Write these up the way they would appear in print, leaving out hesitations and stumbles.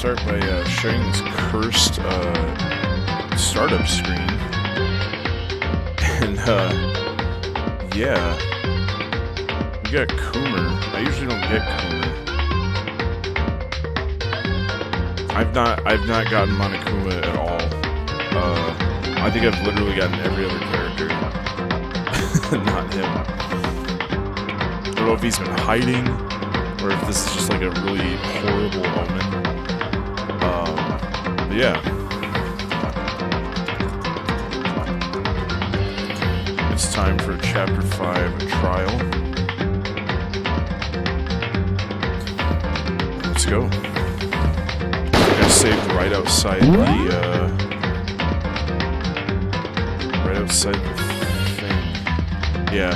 start by showing this cursed startup screen. And, yeah. We got Coomer. I usually don't get Coomer. I've not gotten Monokuma at all. I think I've literally gotten every other character. Not him. I don't know if he's been hiding, or if this is just like a really horrible omen. But yeah. It's time for Chapter 5 Trial. Let's go. I saved right outside the, right outside the thing. Yeah,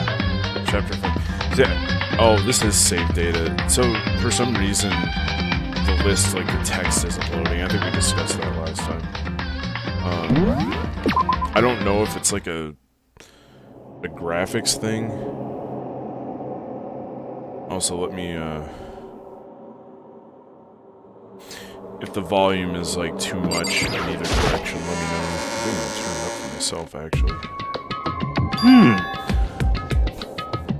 Chapter 5. Yeah. Oh, this is save data. So, for some reason, the list, like, the text isn't loading. I think we discussed that last time. I don't know if it's like a graphics thing. Also, let me, if the volume is, like, too much in either direction, let me know. I think I'll turn it up for myself, actually.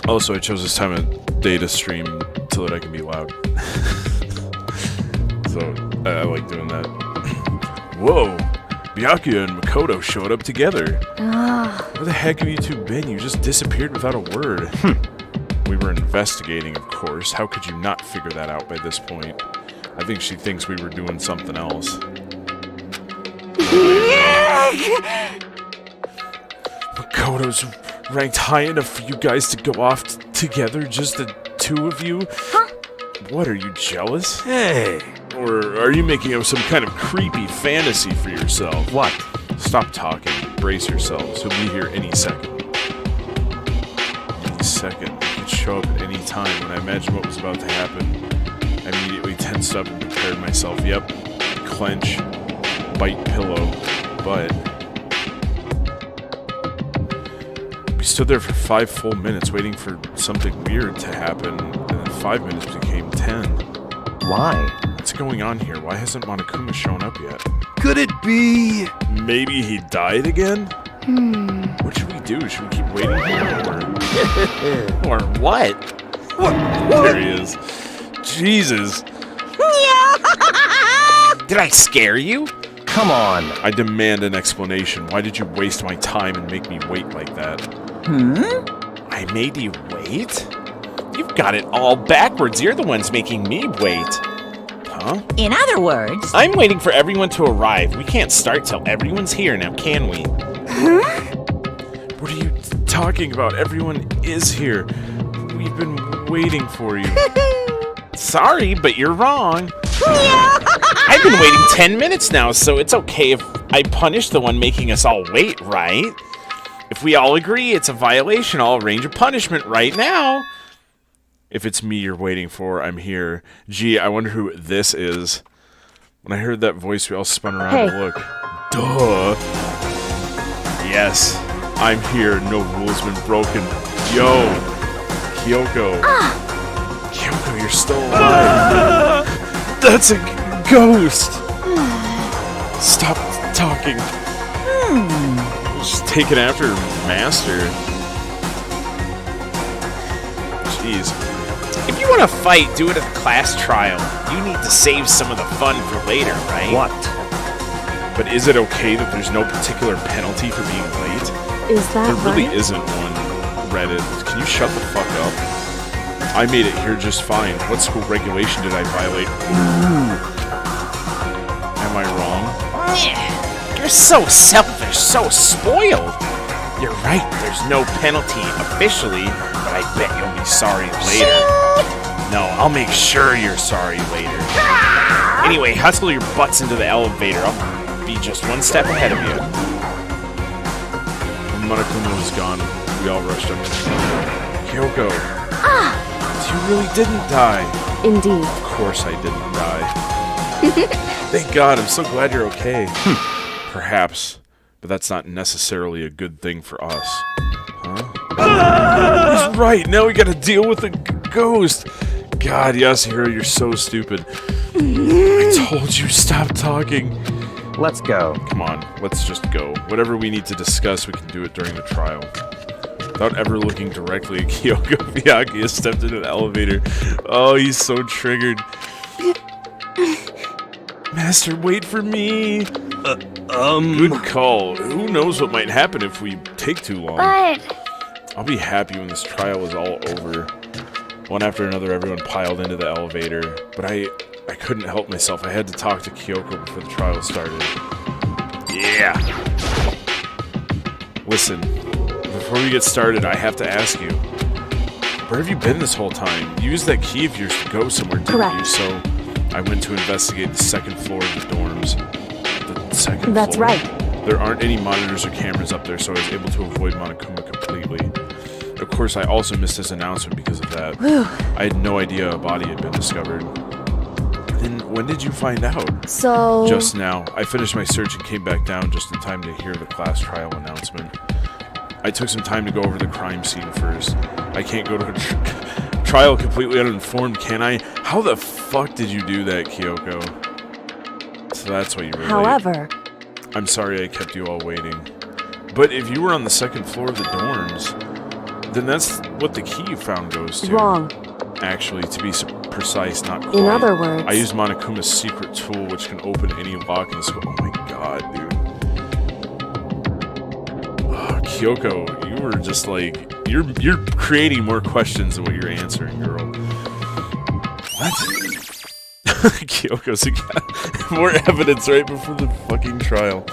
Also, I chose this time of day to stream so that I can be loud. So, I like doing that. Whoa! Byakuya and Makoto showed up together. Where the heck have you two been? You just disappeared without a word. We were investigating, of course. How could you not figure that out by this point? I think she thinks we were doing something else. Makoto's ranked high enough for you guys to go off together, just the two of you? Huh? What, are you jealous? Hey! Or are you making up some kind of creepy fantasy for yourself? What? Stop talking. Brace yourselves. He'll be here any second. Any second. He could show up at any time. When I imagined what was about to happen, I immediately tensed up and prepared myself. Yep. Clench. Bite pillow. But we stood there for 5 full minutes waiting for something weird to happen, and then 5 minutes became 10. Why? What's going on here? Why hasn't Monokuma shown up yet? Could it be? Maybe he died again? What should we do? Should we keep waiting for him? Or what? There he is. Jesus. Did I scare you? Come on. I demand an explanation. Why did you waste my time and make me wait like that? I made you wait? You've got it all backwards. You're the ones making me wait. Huh? In other words... I'm waiting for everyone to arrive. We can't start till everyone's here now, can we? What are you talking about? Everyone is here. We've been waiting for you. Sorry, but you're wrong. I've been waiting 10 minutes now, so it's okay if I punish the one making us all wait, right? If we all agree it's a violation, I'll arrange a punishment right now. If it's me you're waiting for, I'm here. Gee, I wonder who this is. When I heard that voice, we all spun around to look. Duh. Yes, I'm here. No rules been broken. Yo, Kyoko. Kyoko, you're still alive. That's a ghost. Stop talking. She's taking after her master. Jeez. If you want to fight, do it at the class trial. You need to save some of the fun for later, right? What? But is it okay that there's no particular penalty for being late? Is that There really right? isn't one, Reddit. Can you shut the fuck up? I made it here just fine. What school regulation did I violate? Am I wrong? You're so selfish, so spoiled. You're right, there's no penalty officially, but I bet you'll be sorry later. No, I'll make sure you're sorry later. Anyway, hustle your butts into the elevator. I'll be just one step ahead of you. When Monokuma was gone, we all rushed up to Kyoko. You really didn't die. Indeed. Of course I didn't die. Thank God, I'm so glad you're okay. Perhaps, but that's not necessarily a good thing for us. Huh? He's right, now we gotta deal with the ghost. God, Yasuhiro, you're so stupid. I told you, stop talking. Let's go. Come on, let's just go. Whatever we need to discuss, we can do it during the trial. Without ever looking directly at Kyoko, Miyagi has stepped into the elevator. Oh, he's so triggered. Master, wait for me. Good call. Who knows what might happen if we take too long. But... I'll be happy when this trial is all over. One after another, everyone piled into the elevator. But I couldn't help myself. I had to talk to Kyoko before the trial started. Yeah. Listen, before we get started, I have to ask you. Where have you been this whole time? You used that key of yours to go somewhere, didn't you? So I went to investigate the second floor of the dorms. The second floor? That's right. There aren't any monitors or cameras up there, so I was able to avoid Monokuma completely. Of course, I also missed his announcement because of that. Whew. I had no idea a body had been discovered. Then when did you find out? So... Just now. I finished my search and came back down just in time to hear the class trial announcement. I took some time to go over the crime scene first. I can't go to a trial completely uninformed, can I? How the fuck did you do that, Kyoko? So that's why you were late. However... I'm sorry I kept you all waiting. But if you were on the second floor of the dorms, then that's what the key you found goes to. Wrong. Actually, to be precise, not quite. In other words... I used Monokuma's secret tool, which can open any lock in the school. Oh my god, dude. Oh, Kyoko, you were just like... You're creating more questions than what you're answering, girl. What? Kyoko's got more evidence right before the fucking trial.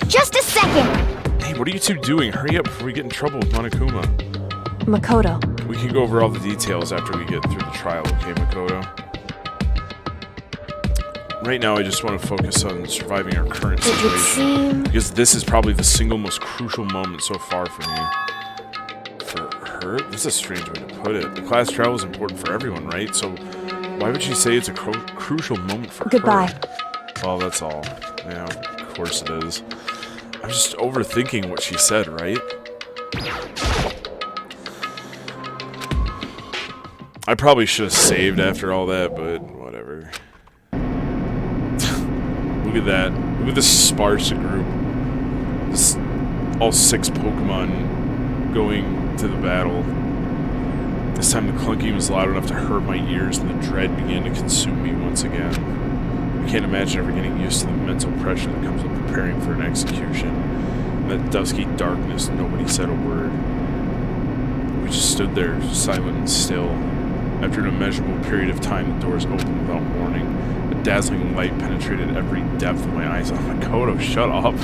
Just a second! Hey, what are you two doing? Hurry up before we get in trouble with Monokuma. Makoto. We can go over all the details after we get through the trial, okay, Makoto? Right now, I just want to focus on surviving our current situation. Because this is probably the single most crucial moment so far for me. For her? This is a strange way to put it. The class trial is important for everyone, right? So, why would she say it's a crucial moment for Goodbye. her? Well, that's all. Yeah, of course it is. I'm just overthinking what she said, right? I probably should have saved after all that, but whatever. Look at that. Look at this sparse group. This, all 6 Pokemon going to the battle. This time the clunking was loud enough to hurt my ears and the dread began to consume me once again. I can't imagine ever getting used to the mental pressure that comes with preparing for an execution. In that dusky darkness, nobody said a word. We just stood there, silent and still. After an immeasurable period of time, the doors opened without warning. A dazzling light penetrated every depth of my eyes. Oh, Makoto, shut up.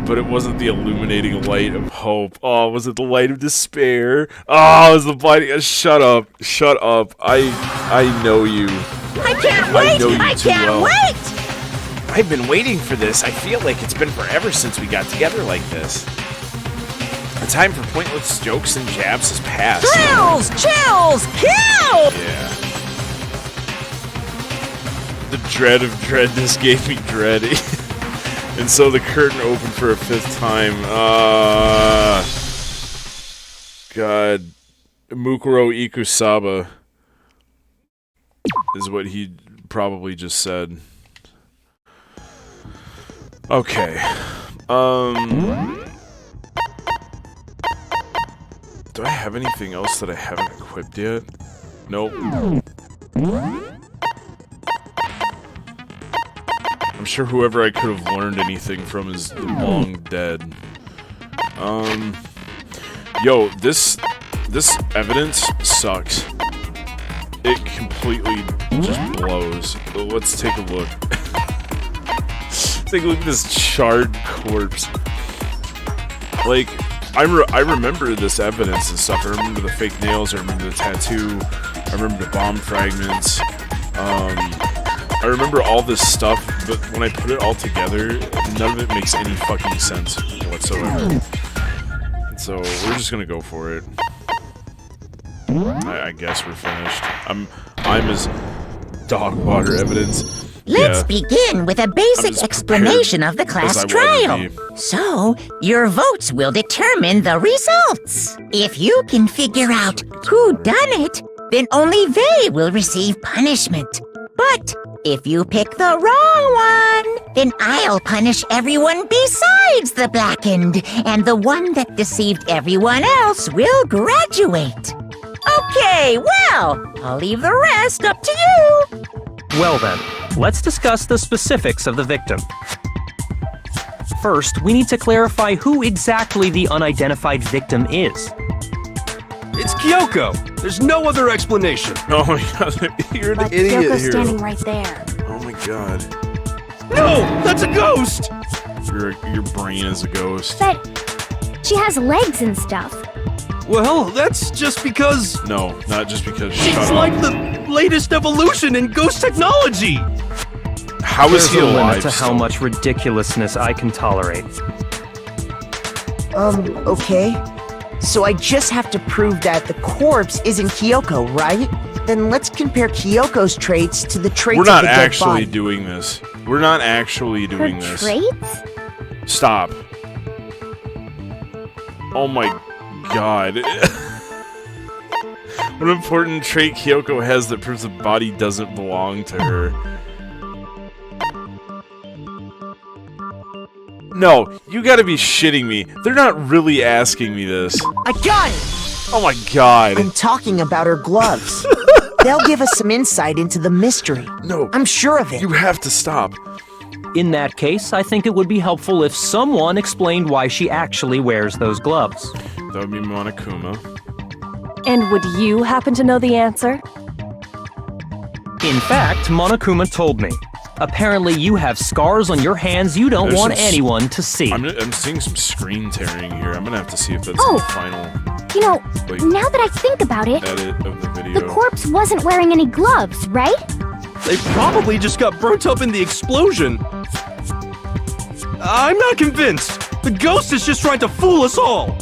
But it wasn't the illuminating light of hope. Oh, was it the light of despair? Oh, it was the light. Shut up. Shut up. I know you. I can't wait! I can't wait! I've been waiting for this. I feel like it's been forever since we got together like this. The time for pointless jokes and jabs has passed. Chills! Chills! Kill! Yeah. The dread of dreadness gave me dread. And so the curtain opened for a 5th time. God. Mukuro Ikusaba is what he probably just said. Okay. Do I have anything else that I haven't equipped yet? Nope. I'm sure whoever I could have learned anything from is long dead. Yo, this evidence sucks. It completely just blows. Let's take a look. Take a look at this charred corpse. Like, I remember this evidence and stuff. I remember the fake nails, I remember the tattoo, I remember the bomb fragments. I remember all this stuff, but when I put it all together, none of it makes any fucking sense whatsoever. So, we're just gonna go for it. I guess we're finished. I'm as dog water evidence. Let's begin with a basic explanation of the class trial. So, your votes will determine the results. If you can figure out who done it, then only they will receive punishment. But if you pick the wrong one, then I'll punish everyone besides the blackened, and the one that deceived everyone else will graduate. Okay, well, I'll leave the rest up to you. Well then, let's discuss the specifics of the victim. First, we need to clarify who exactly the unidentified victim is. It's Kyoko. There's no other explanation. Oh my god, you're an But idiot Kyoko's here. standing right there. Oh my god. No, that's a ghost. Your brain is a ghost. But she has legs and stuff. Well, that's just because No, not just because. she's Shut like up. the latest evolution in ghost technology. How is There's he a limit alive? to how still? much ridiculousness I can tolerate. Okay. So I just have to prove that the corpse isn't Kyoko, right? Then let's compare Kyoko's traits to the traits We're of not the dead actually body. doing this. We're not actually Her doing this. traits? Stop. Oh my god. What important trait Kyoko has that proves the body doesn't belong to her? No, you gotta be shitting me. They're not really asking me this. I got it! Oh my god. I'm talking about her gloves. They'll give us some insight into the mystery. No, I'm sure of it. you have to stop. In that case, I think it would be helpful if someone explained why she actually wears those gloves. That would be Monokuma. And would you happen to know the answer? In fact, Monokuma told me. Apparently you have scars on your hands you don't There's want some s- anyone to see. I'm seeing some screen tearing here. I'm gonna have to see if that's Oh. the final You know, Like- now that I think about it, edit of the video. the corpse wasn't wearing any gloves, right? They probably just got burnt up in the explosion. I'm not convinced. The ghost is just trying to fool us all.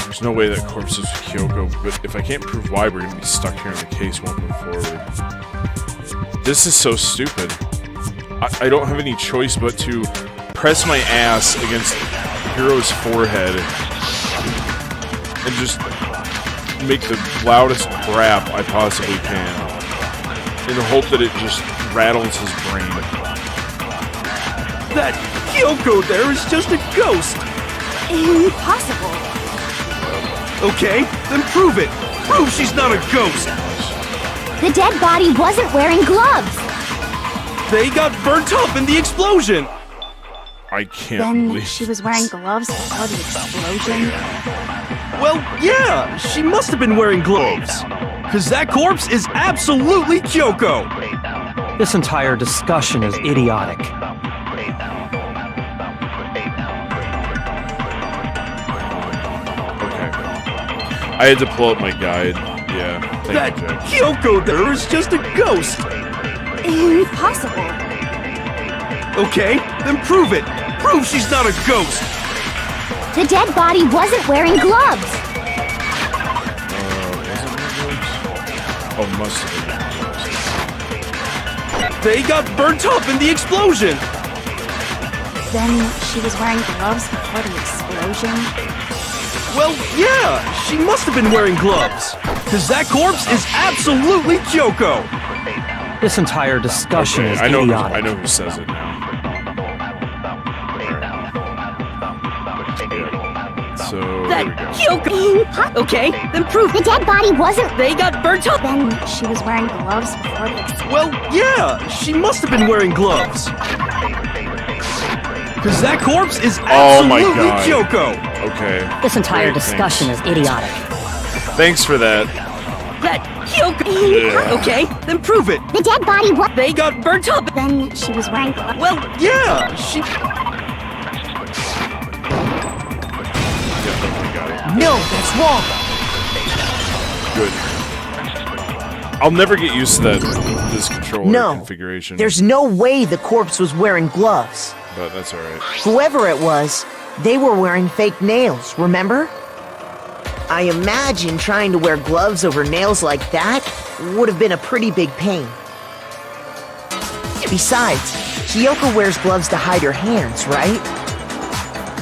There's no way that corpse is Kyoko, but if I can't prove why, we're gonna be stuck here and the case won't move forward. This is so stupid. I don't have any choice but to press my ass against Hero's forehead and just make the loudest crap I possibly can in the hope that it just rattles his brain. That Kyoko there is just a ghost. Impossible. Okay, then prove it. Prove she's not a ghost. The dead body wasn't wearing gloves. They got burnt up in the explosion. I can't Then believe she was wearing gloves before the explosion. Well, yeah, she must have been wearing gloves. Cause that corpse is absolutely Kyoko. This entire discussion is idiotic. Okay. I had to pull up my guide. Yeah. That Thank you, Jack. Kyoko there is just a ghost. Impossible. Okay, then prove it. Prove she's not a ghost. The dead body wasn't wearing gloves. Oh, must have been. They got burnt up in the explosion. Then she was wearing gloves before the explosion. Well, yeah, she must have been wearing gloves. Cause that corpse is absolutely Kyoko. This entire discussion Okay, is I know idiotic. who says it now. So there we go. Kyoko. Okay, then prove The dead body wasn't. they got burnt up. Then she was wearing gloves before the explosion. Well, yeah, she must have been wearing gloves. Cause that corpse is Oh my absolutely God. Kyoko. Okay. This entire Great, discussion thanks. is idiotic. Thanks for that. That Kyoko. Yeah. Okay, then prove it. The dead body was. They got burnt up. Then she was wearing gloves. Well, yeah, she. Yeah, I got it. No, that's wrong. Good. I'll never get used to this controller No, configuration. there's no way the corpse was wearing gloves. But that's alright. Whoever it was, they were wearing fake nails, remember? I imagine trying to wear gloves over nails like that would have been a pretty big pain. Besides, Kyoko wears gloves to hide her hands, right?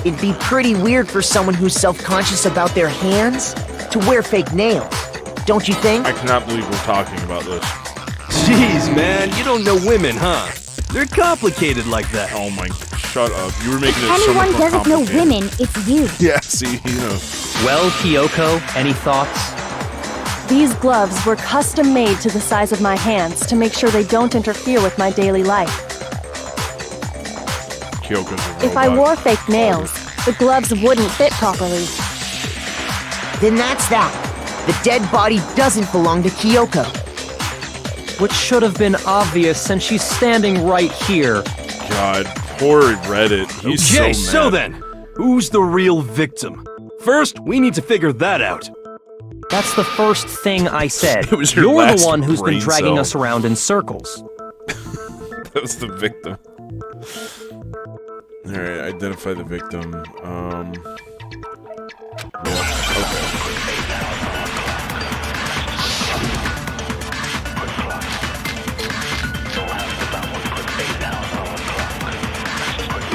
It'd be pretty weird for someone who's self-conscious about their hands to wear fake nails. Don't you think? I cannot believe we're talking about this. Jeez, man, you don't know women, huh? They're complicated like that. Oh my, shut up. You were making If it so much anyone more doesn't know complicated. women, it's you. Yeah, see, you know. Well, Kyoko, any thoughts? These gloves were custom made to the size of my hands to make sure they don't interfere with my daily life. Kyoko's a robot. If I wore fake nails, the gloves wouldn't fit properly. Then that's that. The dead body doesn't belong to Kyoko. Which should have been obvious since she's standing right here. God, poor Reddit. He's Okay, so so mad. then, who's the real victim? First, we need to figure that out. That's the first thing I said. It was your You're last the one who's been brain dragging cell. us around in circles. That was the victim. Alright, identify the victim. Yeah, okay.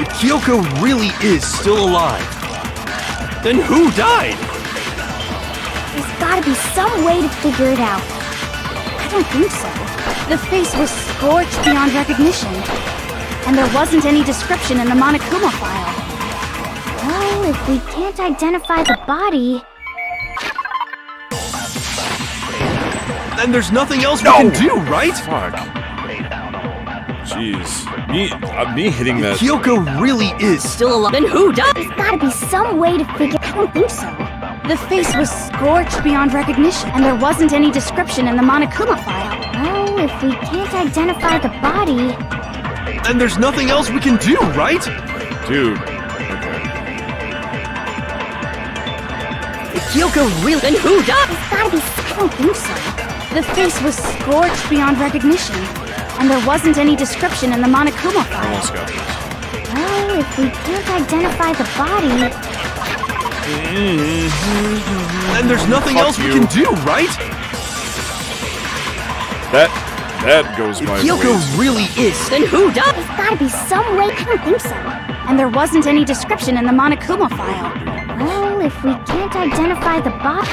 If Kyoko really is still alive, then who died? There's gotta be some way to figure it out. I don't think so. The face was scorched beyond recognition. And there wasn't any description in the Monokuma file. Well, if we can't identify the body... Then there's nothing else we can do, right? Fuck. Jeez. Me hitting that. Kyoko really is still alive. Then who died? There's gotta be some way to figure... I don't think so. The face was scorched beyond recognition, and there wasn't any description in the Monokuma file. Well, if we can't identify the body... Then there's nothing else we can do, right? Dude. If Kyoko really... Then who died? There's gotta be... I don't think so. The face was scorched beyond recognition, and there wasn't any description in the Monokuma I file. almost got this. Well, if we can't identify the body... Then there's nothing Fuck else we you. can do, right? That goes If my Kyoko ways. really is... Then who died? There's gotta be some way... I don't think so. And there wasn't any description in the Monokuma file. Well, if we can't identify the body...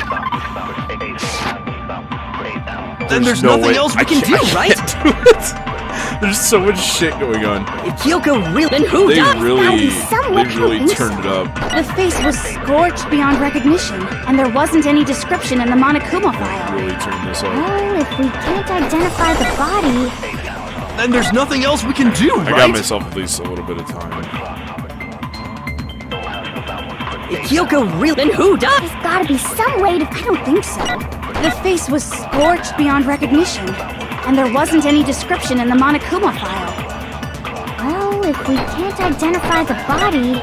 Then there's no nothing way. else we I can do, can't right? do it. There's so much shit going on. If Kyoko really... Then who They died? really, Some way. I don't think so. turned it up. The face was scorched beyond recognition, and there wasn't any description in the Monokuma file. Really turned this up. Well, if we can't identify the body... Then there's nothing else we can do, I got right? myself at least a little bit of time. If Kyoko really... Then who died? There's gotta be some way to... I don't think so. The face was scorched beyond recognition, and there wasn't any description in the Monokuma file. Well, if we can't identify the body...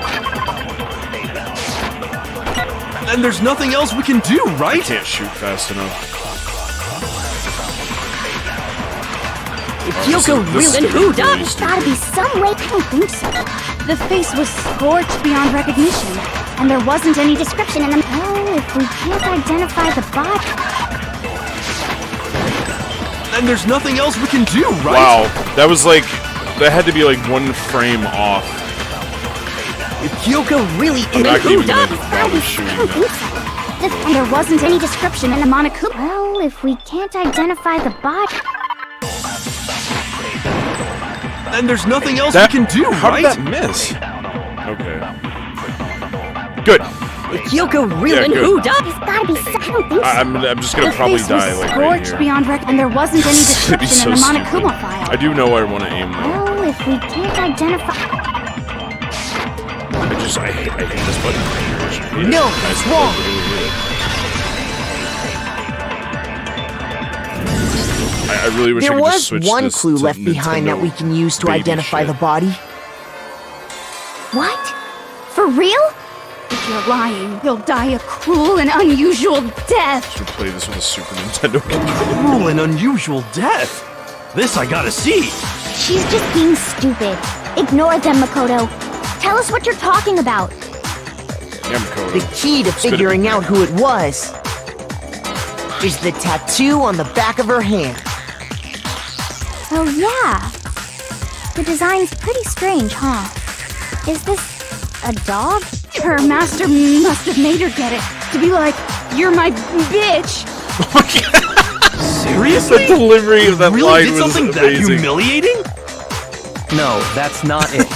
Then there's nothing else we can do, right? Can't shoot fast enough. If Kyoko This really... is Then who died? really There's stupid. gotta be some way... I don't think so. The face was scorched beyond recognition, and there wasn't any description in the... Well, if we can't identify the body... Then there's nothing else we can do, right? Wow, that was like, that had to be like one frame off. If Kyoko really I'm is... not Who even died? gonna There's gotta bother be... I shooting don't think that. so. And there wasn't any description in the Monokuma... Well, if we can't identify the body... Then there's nothing else That- we can do, How right? did that miss? Okay. Good. If Kyoko really... Yeah, good. Who died? There's gotta be... I don't think so. I'm just gonna The probably face die was like right scorched here. beyond and there wasn't any It'd be description so in the stupid. Monokuma file. I do know where I want to aim though. Well, if we can't identify... I hate this button right here. I should hate it. No, I that's should wrong. really hate it. I really wish I There could just was switch one this clue to left behind that Nintendo we can use to baby identify shit. the body. What? For real? If you're lying, you'll die a cruel and unusual death. Should play this with a Super Nintendo controller. Cruel and unusual death. This I gotta see. She's just being stupid. Ignore them, Makoto. Tell us what you're talking about. Yeah, Makoto. The key to Spit it figuring in out here. who it was is the tattoo on the back of her hand. Oh, yeah. The design's pretty strange, huh? Is this a dog? Her master must have made her get it. To be like, you're my bitch. Seriously? The delivery of that Really line did was something that amazing. humiliating? No, that's not it.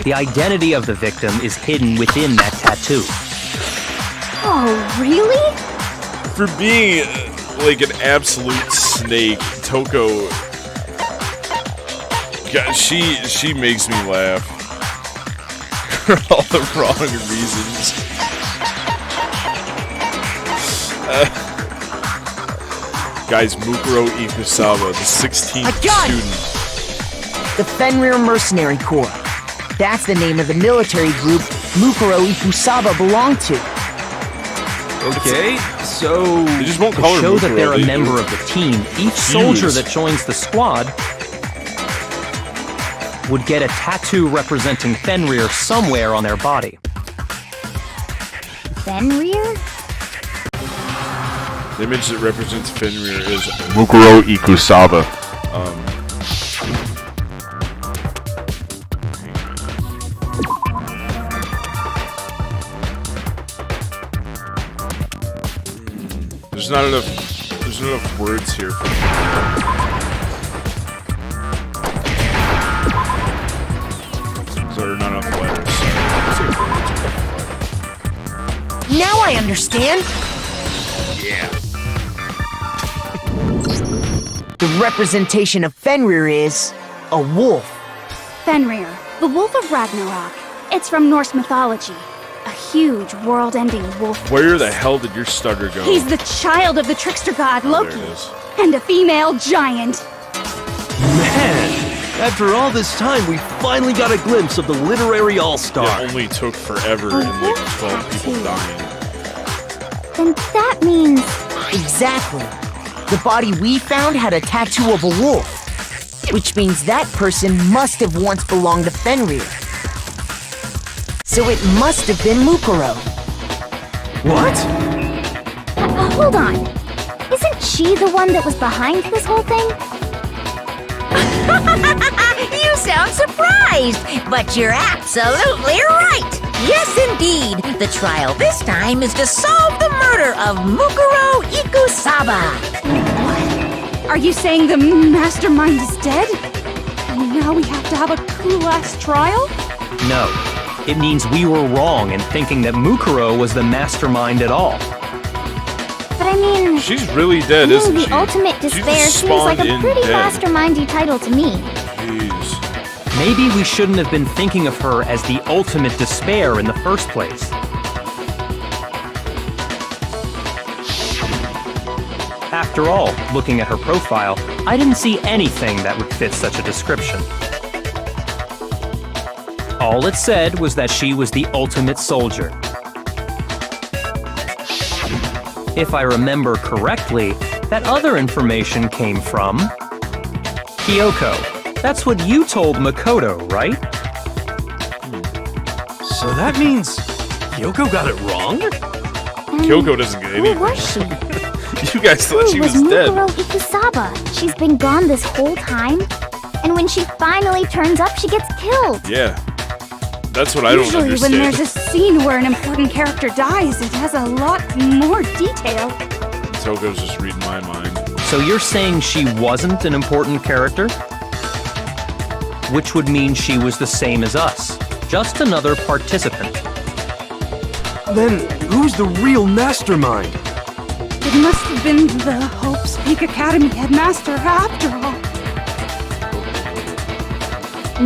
The identity of the victim is hidden within that tattoo. Oh, really? For being like an absolute snake, Toko. God, she makes me laugh for all the wrong reasons. Guys, Mukuro Ikusawa, the 16th I got it! student. The Fenrir Mercenary Corps. That's the name of the military group Mukuro Ikusawa belonged to. Okay, so... They just won't To call her show that Mukuro, they're a they- member of the team, each soldier Fuse. that joins the squad would get a tattoo representing Fenrir somewhere on their body. Fenrir? The image that represents Fenrir is Mukuro Ikusawa. There's not enough words here for me. So there are not enough letters. Sorry. Now I understand. The representation of Fenrir is a wolf. Fenrir, the Wolf of Ragnarok. It's from Norse mythology. A huge, world-ending wolf. Where the hell did your stutter go? He's the child of the trickster god There Loki. it is. And a female giant. Man, after all this time, we finally got a glimpse of the literary all-star. It only took forever A and like wolf 12 people tattoo. dying. Then that means... Exactly. The body we found had a tattoo of a wolf, which means that person must have once belonged to Fenrir. So it must have been Mukuro. What? Hold on. Isn't she the one that was behind this whole thing? You sound surprised, but you're absolutely right. Yes, indeed. The trial this time is to solve the murder of Mukuro Ikusawa. Are you saying the mastermind is dead? And now we have to have a cool-ass trial? No, it means we were wrong in thinking that Mukuro was the mastermind at all. But I mean... She's really dead, being isn't the she? ultimate She despair just seems like spawned a in pretty dead. mastermindy title to me. Jeez. Maybe we shouldn't have been thinking of her as the ultimate despair in the first place. After all, looking at her profile, I didn't see anything that would fit such a description. All it said was that she was the ultimate soldier. If I remember correctly, that other information came from Kyoko. That's what you told Makoto, right? So that means Kyoko got it wrong? Kyoko doesn't get Who anything. was she? You guys thought she was dead. Mukuro Ikusawa. She's been gone this whole time, and when she finally turns up, she gets killed. Yeah. That's what I don't Usually understand. when there's a scene where an important character dies, it has a lot more detail. Toko's just reading my mind. So you're saying she wasn't an important character? Which would mean she was the same as us, just another participant. Then who's the real mastermind? It must have been the Hope's Peak Academy headmaster after all.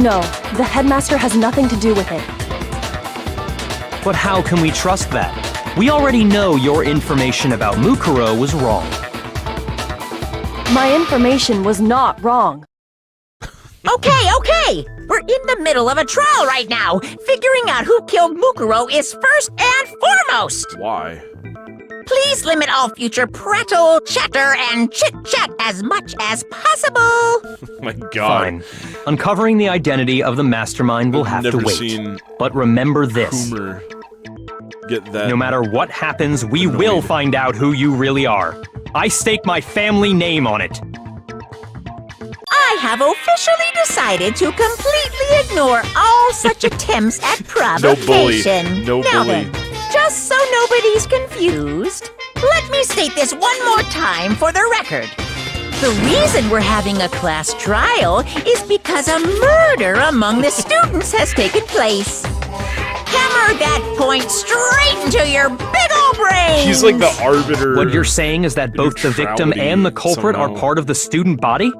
No, the headmaster has nothing to do with it. But how can we trust that? We already know your information about Mukuro was wrong. My information was not wrong. Okay. We're in the middle of a trial right now. Figuring out who killed Mukuro is first and foremost. Why? Please limit all future prattle, chatter, and chit-chat as much as possible. Oh my god. Fine. Uncovering the identity of the mastermind will have to Never wait. seen But remember this. Coomer get that. No matter what happens, we will find out who you really are. I stake my family name on it. I I have officially decided to completely ignore all such attempts at provocation. No Now bully. then, just so nobody's confused, let me state this one more time for the record. The reason we're having a class trial is because a murder among the students has taken place. Hammer that point straight into your big ol' brains! He's like the arbiter. What you're saying is that both the victim and the culprit are somehow. part of the student body?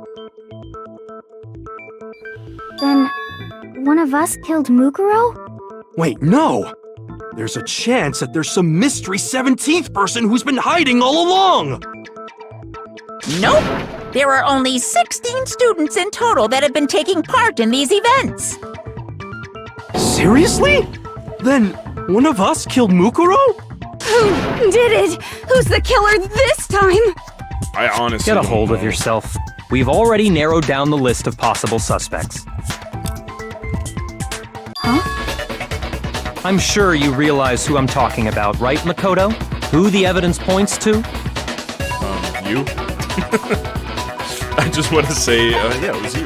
Then, one of us killed Mukuro? Wait, no! There's a chance that there's some mystery 17th person who's been hiding all along! Nope. There are only 16 students in total that have been taking part in these events. Seriously? Then one of us killed Mukuro? Who did it? Who's the killer this time? I honestly Get a don't hold of know. yourself. We've already narrowed down the list of possible suspects. Huh? I'm sure you realize who I'm talking about, right, Makoto? Who the evidence points to? You? I just want to say, yeah, it was you.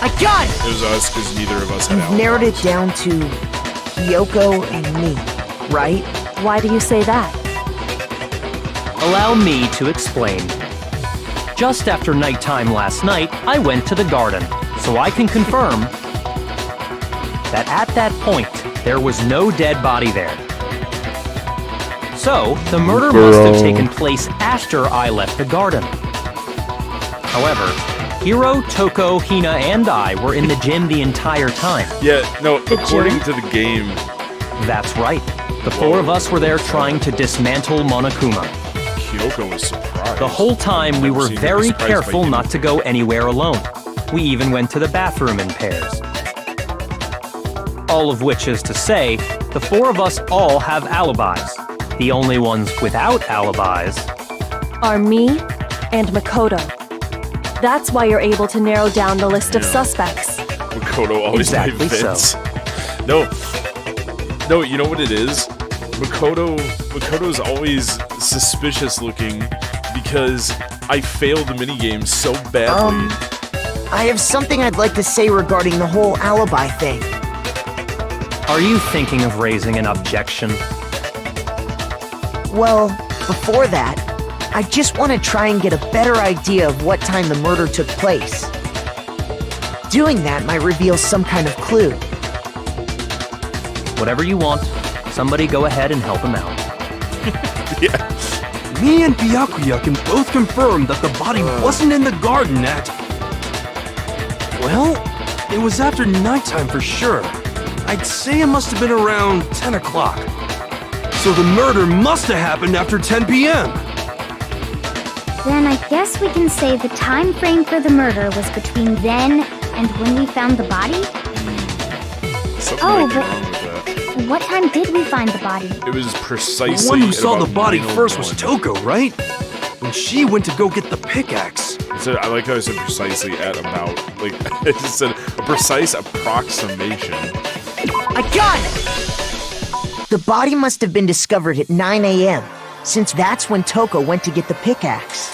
I got it! It was us because neither of us had You've narrowed it alibis. down to Kyoko and me, right? Why do you say that? Allow me to explain. Just after nighttime last night, I went to the garden, so I can confirm that at that point, there was no dead body there. So, the murder must have taken place after I left the garden. However, Hiro, Toko, Hina, and I were in the gym the entire time. Yeah, no, The according gym? to the game, That's right. The four of us were there trying to dismantle Monokuma. Kyoko was surprised. The whole time we were Seemed very surprised by careful you. not to go anywhere alone. We even went to the bathroom in pairs. All of which is to say, the four of us all have alibis. The only ones without alibis Are me and Makoto. That's why you're able to narrow down the list of suspects. Makoto always Exactly made Vince. No, you know what it is? Makoto's always suspicious looking because I failed the minigame so badly. I have something I'd like to say regarding the whole alibi thing. Are you thinking of raising an objection? Well, before that, I just want to try and get a better idea of what time the murder took place. Doing that might reveal some kind of clue. Whatever you want, somebody go ahead and help him out. Me and Byakuya can both confirm that the body wasn't in the garden at... Well, it was after nighttime for sure. I'd say it must have been around 10 o'clock. So the murder must have happened after 10 p.m. Then I guess we can say the time frame for the murder was between then and when we found the body? Something Oh, might be but- wrong with that. What time did we find the body? It was precisely. The one who saw at the about body first was 9:01. Toko, right? When she went to go get the pickaxe. So I like how I said precisely at about. Like, I just said a precise approximation. I got it! The body must have been discovered at 9 a.m., since that's when Toko went to get the pickaxe.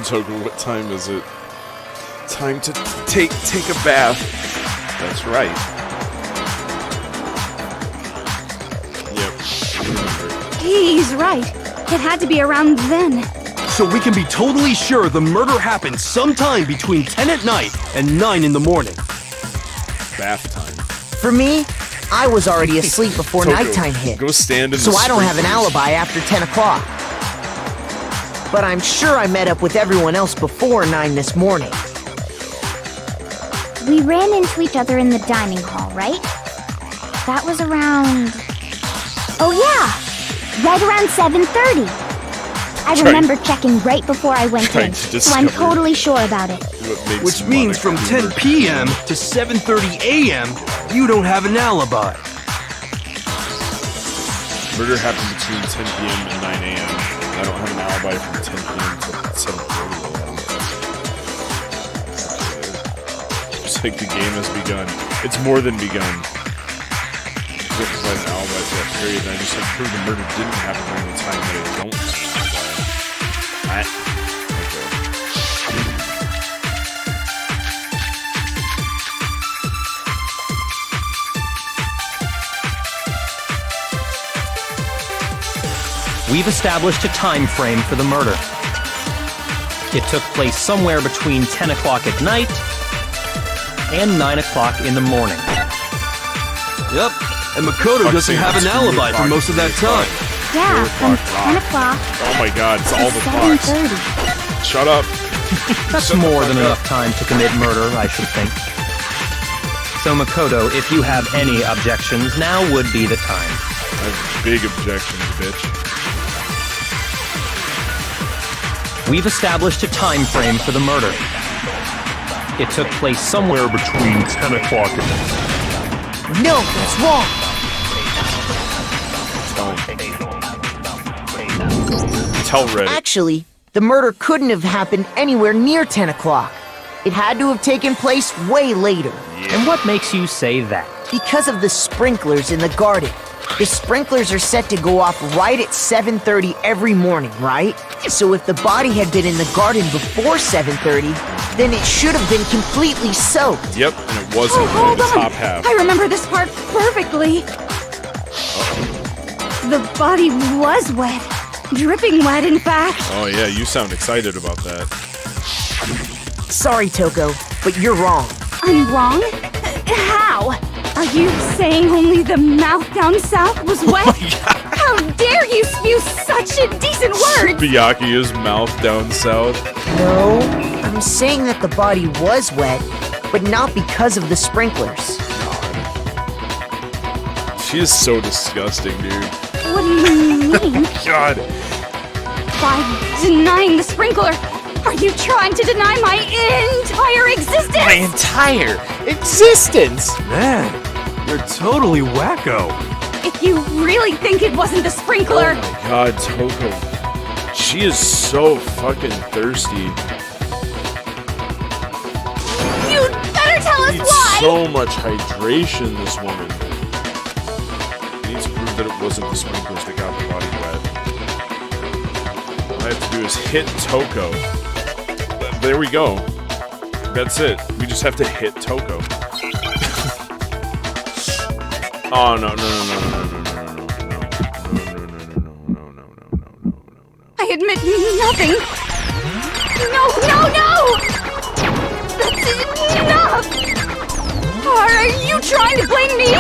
Toko, what time is it? Time to take a bath. That's right. Yep. Remember. He's right. It had to be around then. So we can be totally sure the murder happened sometime between 10 at night and 9 in the morning. Bath time. For me, I was already asleep before Toko, nighttime hit, Go stand in so the I don't have an sprinklers. alibi after 10 o'clock. But I'm sure I met up with everyone else before 9 this morning. We ran into each other in the dining hall, right? That was around... Oh yeah! Right around 7:30. I remember checking right before I went Trying in, to so I'm discover- totally sure about it. What makes Which means from Monica 10 weird. p.m. to 7:30 a.m., you don't have an alibi. Murder happened between 10 p.m. and 9 a.m. I don't have an alibi from 10 p.m. to 7:30 a.m. think the game has begun. It's more than begun. By an alibi for that period, and I just have proved the murder didn't happen during the time that it don't. We've established a time frame for the murder. It took place somewhere between 10 o'clock at night and 9 o'clock in the morning. Yep, and Makoto doesn't have an alibi for most of that time. Yeah, from 10 o'clock Oh my god, it's to all the clocks. 7:30. Shut up. That's more than enough time to commit murder, I should think. So Makoto, if you have any objections, now would be the time. I have big objections, bitch. We've established a time frame for the murder. It took place somewhere between 10 o'clock and... No, that's wrong. Tell Reddit. Actually, the murder couldn't have happened anywhere near 10 o'clock. It had to have taken place way later. And what makes you say that? Because of the sprinklers in the garden. The sprinklers are set to go off right at 7:30 every morning, right? So if the body had been in the garden before 7:30, then it should have been completely soaked. Yep, and it wasn't Oh, hold the on. top half. I remember this part perfectly. The body was wet. Dripping wet, in fact. Oh yeah, you sound excited about that. Sorry, Toko, but you're wrong. I'm wrong? How? Are you saying only the mouth down south was wet? How dare you spew such indecent words? Byakuya's mouth down south. No, I'm saying that the body was wet, but not because of the sprinklers. She is so disgusting, dude. What do you mean? God. By denying the sprinkler, are you trying to deny my entire existence? My entire existence! Man, you're totally wacko. If you really think it wasn't the Oh sprinkler, my god, Toko. She is so fucking thirsty. you'd better tell us Needs why! so much hydration, this woman. Needs to prove that it wasn't the sprinklers that got the body wet. All I have to do is hit Toko. There we go. That's it. We just have to hit Toko. Oh no no no no no no no no. I admit nothing. No, no, no! That's enough! Are you trying to blame me?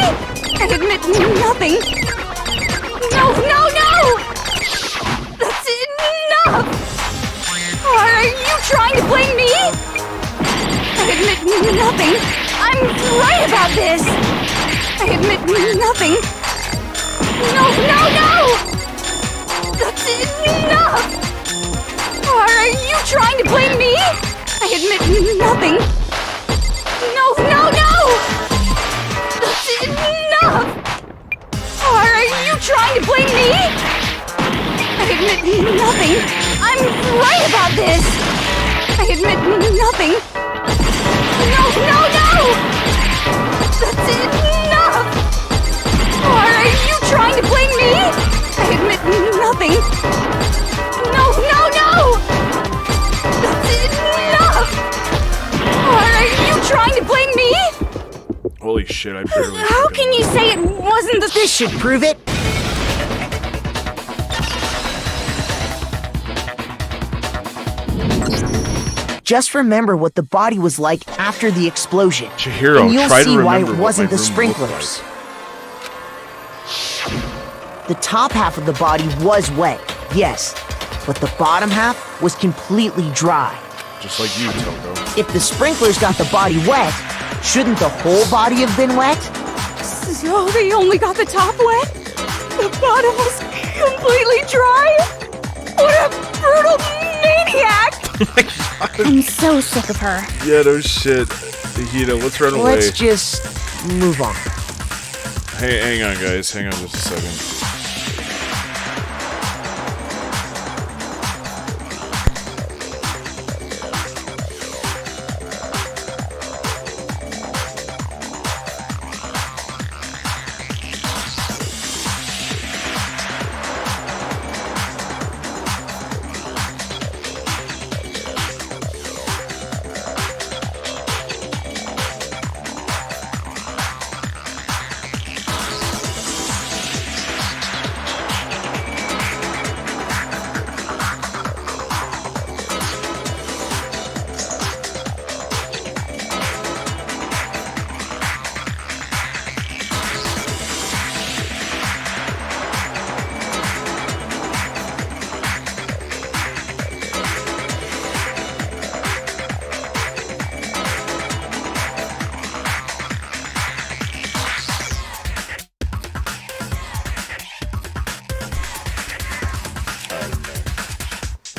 I admit nothing. No, no, no! That's enough! Are you trying to blame me? I admit nothing. I'm right about this. I admit nothing. No, no, no! That's enough! Are you trying to blame me? I admit nothing. No, no, no! That's enough! Are you trying to blame me? I admit nothing. I'm right about this. I admit nothing. No, no, no! That's enough! Are you trying to blame me? I admit nothing. No, no, no! That's enough! Are you trying to blame me? Holy shit, I barely. How can you say it wasn't the This should prove it. Just remember what the body was like after the explosion. Chihiro, and you'll try to see why remember it what wasn't my the room looked sprinklers. The top half of the body was wet, yes, but the bottom half was completely dry. Just like you, Toko. If the sprinklers got the body wet, shouldn't the whole body have been wet? So they only got the top wet? The bottom was completely dry? What a brutal maniac! I'm so sick of her. Yeah, no shit. Hida, let's run away. Let's just move on. Hey, hang on, guys. Hang on just a second.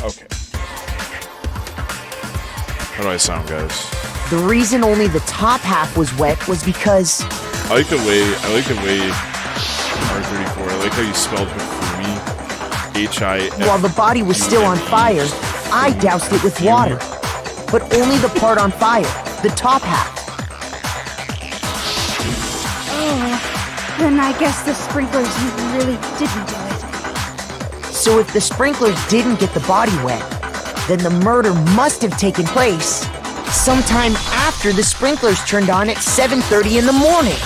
Okay. How do I sound, guys? The reason only the top half was wet was because I like the way R34. I like how you spelled Hifumi. H-I. while the body was still on fire, I doused it with water. But only the part on fire, the top half. Oh, then I guess the sprinklers really didn't do it. So if the sprinklers didn't get the body wet, then the murder must have taken place sometime after the sprinklers turned on at 7:30 in the morning.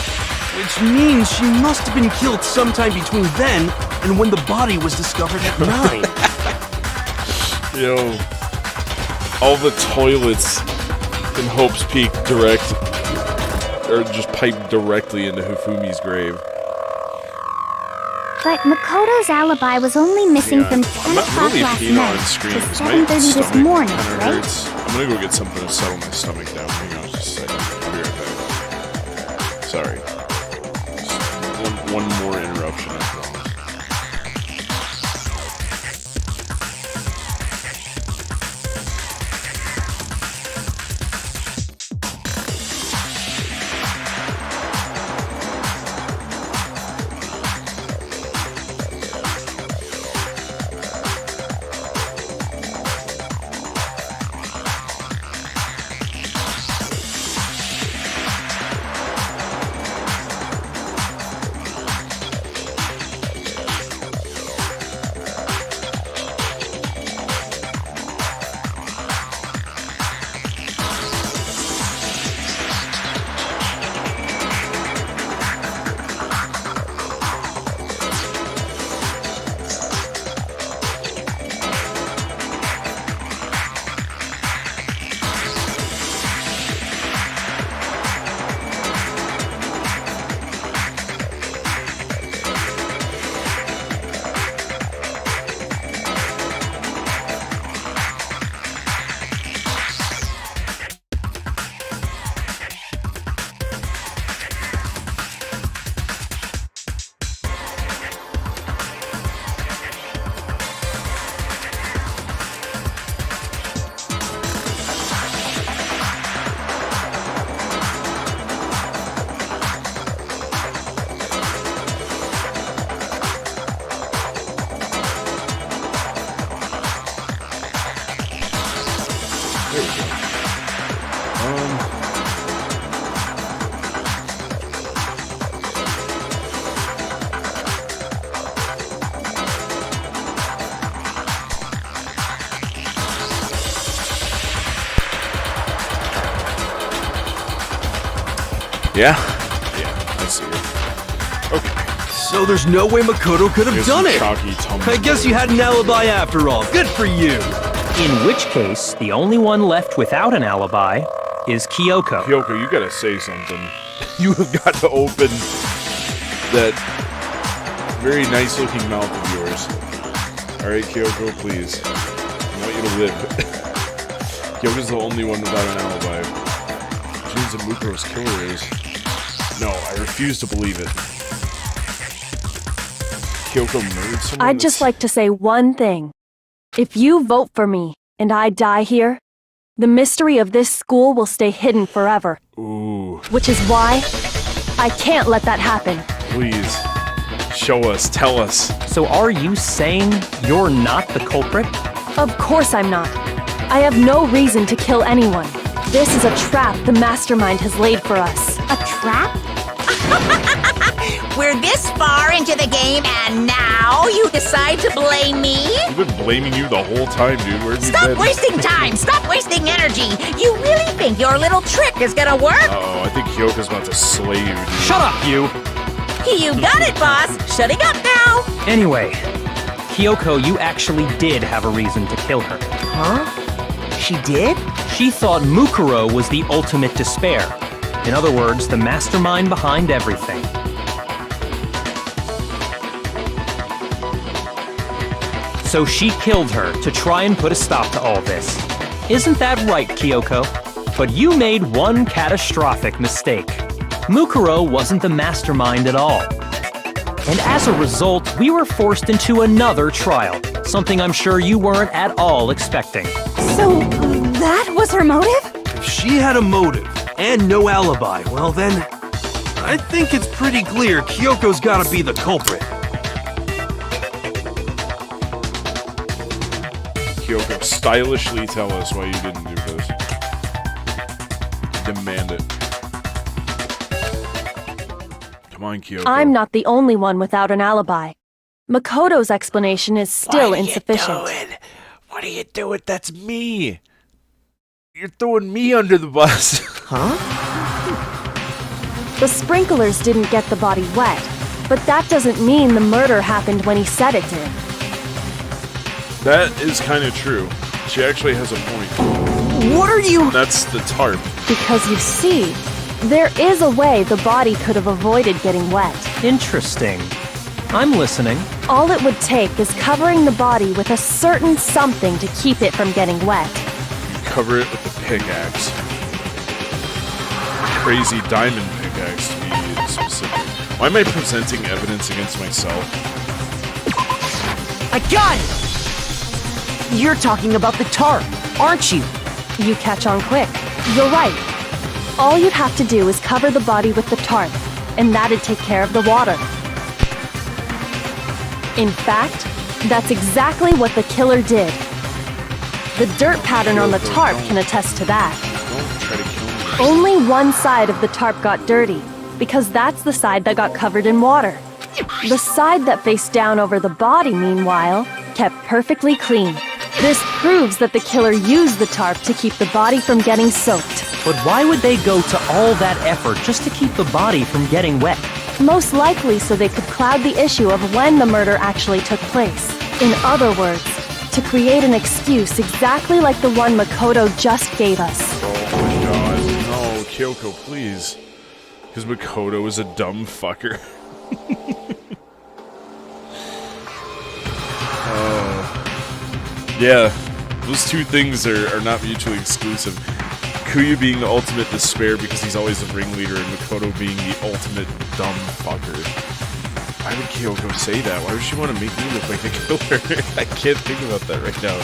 Which means she must have been killed sometime between then and when the body was discovered at 9. Yo, all the toilets in Hope's Peak just pipe directly into Hifumi's grave. But Makoto's alibi was only missing from 10 o'clock really last peeing on night screen to 'cause my 7:30 this stomach morning, kinda right? hurts. I'm gonna go get something to settle my stomach down. Hang on just a second. I'll be right back. Sorry. Just one more interruption, I promise. There we go. Yeah, I see it. Okay. So there's no way Makoto could have Here's done some it. chalky tumble. I guess you had an alibi after all. Good for you. In which case, the only one left without an alibi is Kyoko. Kyoko, you gotta say something. You have got to open that very nice looking mouth of yours. Alright, Kyoko, please. I want you to live. Kyoko's the only one without an alibi. Which means that Mukuro's killer is. No, I refuse to believe it. Kyoko murdered someone? I'd just like to say one thing. If you vote for me and I die here, the mystery of this school will stay hidden forever. Ooh, Which is why I can't let that happen. please. Show us, tell us. So are you saying you're not the culprit? Of course I'm not. I have no reason to kill anyone. This is a trap the mastermind has laid for us. A trap? We're this far into the game, and now you decide to blame me? We've been blaming you the whole time, dude. Where have you Stop been? wasting time! Stop wasting energy! You really think your little trick is gonna work? Uh-oh, I think Kyoko's about to slay you, dude. Shut up, you! You got it, boss! Shutting up now! Anyway, Kyoko, you actually did have a reason to kill her. Huh? She did? She thought Mukuro was the ultimate despair. In other words, the mastermind behind everything. So she killed her to try and put a stop to all this. Isn't that right, Kyoko? But you made one catastrophic mistake. Mukuro wasn't the mastermind at all. And as a result, we were forced into another trial, something I'm sure you weren't at all expecting. So, that was her motive? If she had a motive and no alibi, well then, I think it's pretty clear Kyoko's gotta be the culprit. Kyoko, stylishly tell us why you didn't do this. Demand it. Come on, Kyoko. I'm not the only one without an alibi. Makoto's explanation is still insufficient. What are you doing? That's me. You're throwing me under the bus. Huh? The sprinklers didn't get the body wet, but that doesn't mean the murder happened when he said it did. That is kind of true. She actually has a point. What are you... That's the tarp. Because you see, there is a way the body could have avoided getting wet. Interesting. I'm listening. All it would take is covering the body with a certain something to keep it from getting wet. Cover it with a pickaxe. Crazy diamond pickaxe, to be specific. Why am I presenting evidence against myself? I got it! You're talking about the tarp, aren't you? You catch on quick. You're right. All you'd have to do is cover the body with the tarp, and that'd take care of the water. In fact, that's exactly what the killer did. The dirt pattern on the tarp can attest to that. Don't try to kill me. Only one side of the tarp got dirty, because that's the side that got covered in water. The side that faced down over the body, meanwhile, kept perfectly clean. This proves that the killer used the tarp to keep the body from getting soaked. But why would they go to all that effort just to keep the body from getting wet? Most likely so they could cloud the issue of when the murder actually took place. In other words, to create an excuse exactly like the one Makoto just gave us. Oh my god, no, Kyoko, please. Because Makoto is a dumb fucker. Yeah, those two things are not mutually exclusive. Kuya being the ultimate despair because he's always the ringleader, and Makoto being the ultimate dumb fucker. Why would Kyoko say that? Why would she want to make me look like the killer? I can't think about that right now.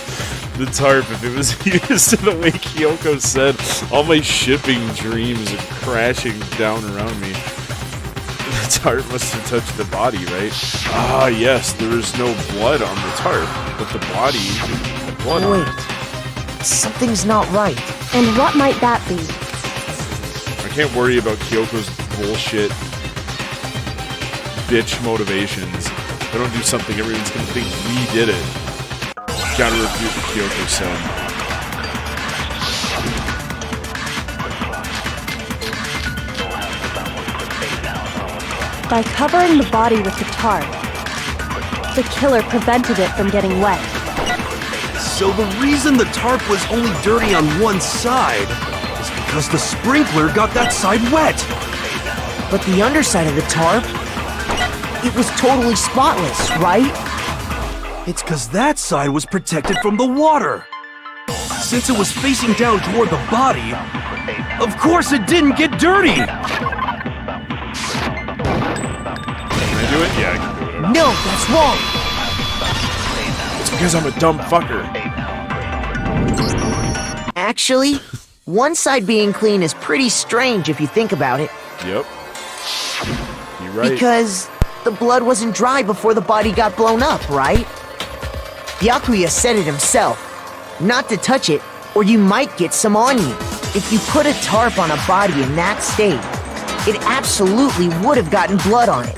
The tarp, if it was used in the way Kyoko said, all my shipping dreams are crashing down around me. The tarp must have touched the body, right? Ah, yes, there is no blood on the tarp, but the body had blood on it. Wait, something's not right. And what might that be? I can't worry about Kyoko's bullshit bitch motivations. If I don't do something, everyone's gonna think we did it. Gotta refute what Kyoko said. By covering the body with the tarp, the killer prevented it from getting wet. So the reason the tarp was only dirty on one side is because the sprinkler got that side wet. But the underside of the tarp, it was totally spotless, right? It's because that side was protected from the water. Since it was facing down toward the body, of course it didn't get dirty. Can I do it? Yeah, I can do it. No, that's wrong. It's because I'm a dumb fucker. Actually, one side being clean is pretty strange if you think about it. Yep. You're right. Because the blood wasn't dry before the body got blown up, right? Byakuya said it himself. Not to touch it, or you might get some on you. If you put a tarp on a body in that state, it absolutely would have gotten blood on it.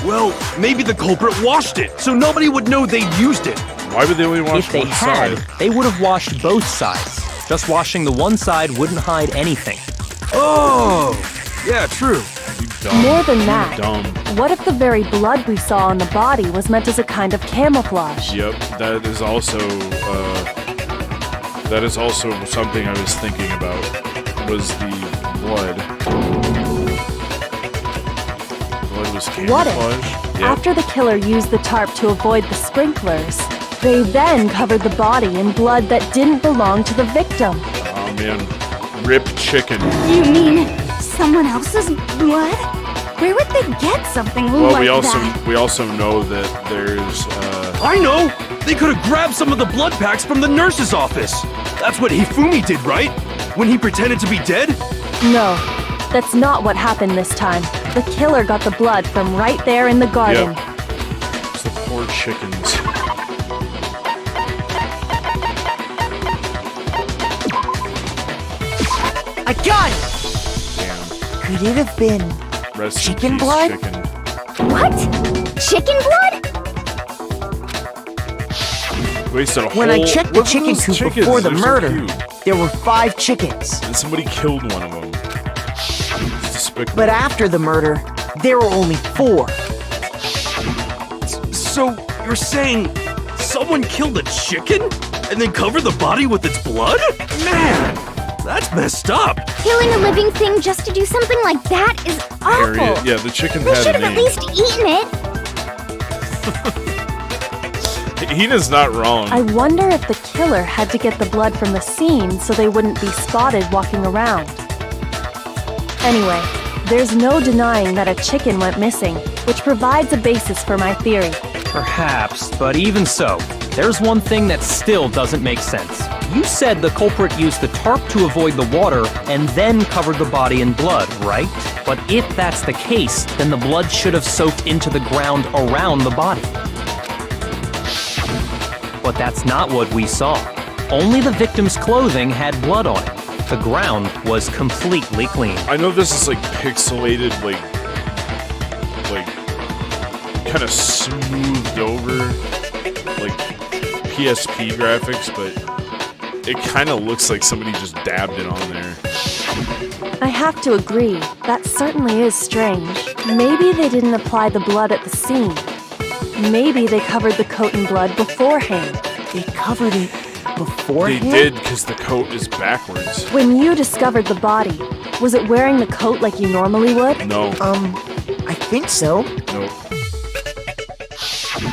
Well, maybe the culprit washed it, so nobody would know they'd used it. Why would they only wash If they one had, side? they would have washed both sides. Just washing the one side wouldn't hide anything. Oh, yeah, true. You dumb. More than You that, dumb. what if the very blood we saw on the body was meant as a kind of camouflage? Yep, that is also something I was thinking about. Was the blood? Blood was What if, camouflage. Yep. after the killer used the tarp to avoid the sprinklers, they then covered the body in blood that didn't belong to the victim? Oh man, rip chicken. You mean someone else's blood? Where would they get something Well, like we that? also know that there's I know! They could have grabbed some of the blood packs from the nurse's office. That's what Hifumi did, right? When he pretended to be dead? No, that's not what happened this time. The killer got the blood from right there in the garden. Yep. It's the poor chickens. I got it! Damn. Could it have been Rest in chicken peace, blood? Chicken. What? Chicken blood? Wasted a When whole... I checked the Look at chicken those coop chickens, before the they're so murder, cute. there were 5 chickens. And somebody killed one of them. It's despicable. But after the murder, there were only 4. So, you're saying someone killed a chicken? And then covered the body with its blood? Man, that's messed up. Killing a living thing just to do something like that is awful. Harriet. Yeah, the chicken They had should a have at name. least eaten it. Hina's not wrong. I wonder if the killer had to get the blood from the scene so they wouldn't be spotted walking around. Anyway, there's no denying that a chicken went missing, which provides a basis for my theory. Perhaps, but even so, there's one thing that still doesn't make sense. You said the culprit used the tarp to avoid the water and then covered the body in blood, right? But if that's the case, then the blood should have soaked into the ground around the body. But that's not what we saw. Only the victim's clothing had blood on it. The ground was completely clean. I know this is like pixelated, like kind of smoothed over, like PSP graphics, but it kind of looks like somebody just dabbed it on there. I have to agree, that certainly is strange. Maybe they didn't apply the blood at the scene. Maybe they covered the coat in blood beforehand. They covered it They beforehand? did because the coat is backwards. When you discovered the body, was it wearing the coat like you normally would? No, I think so.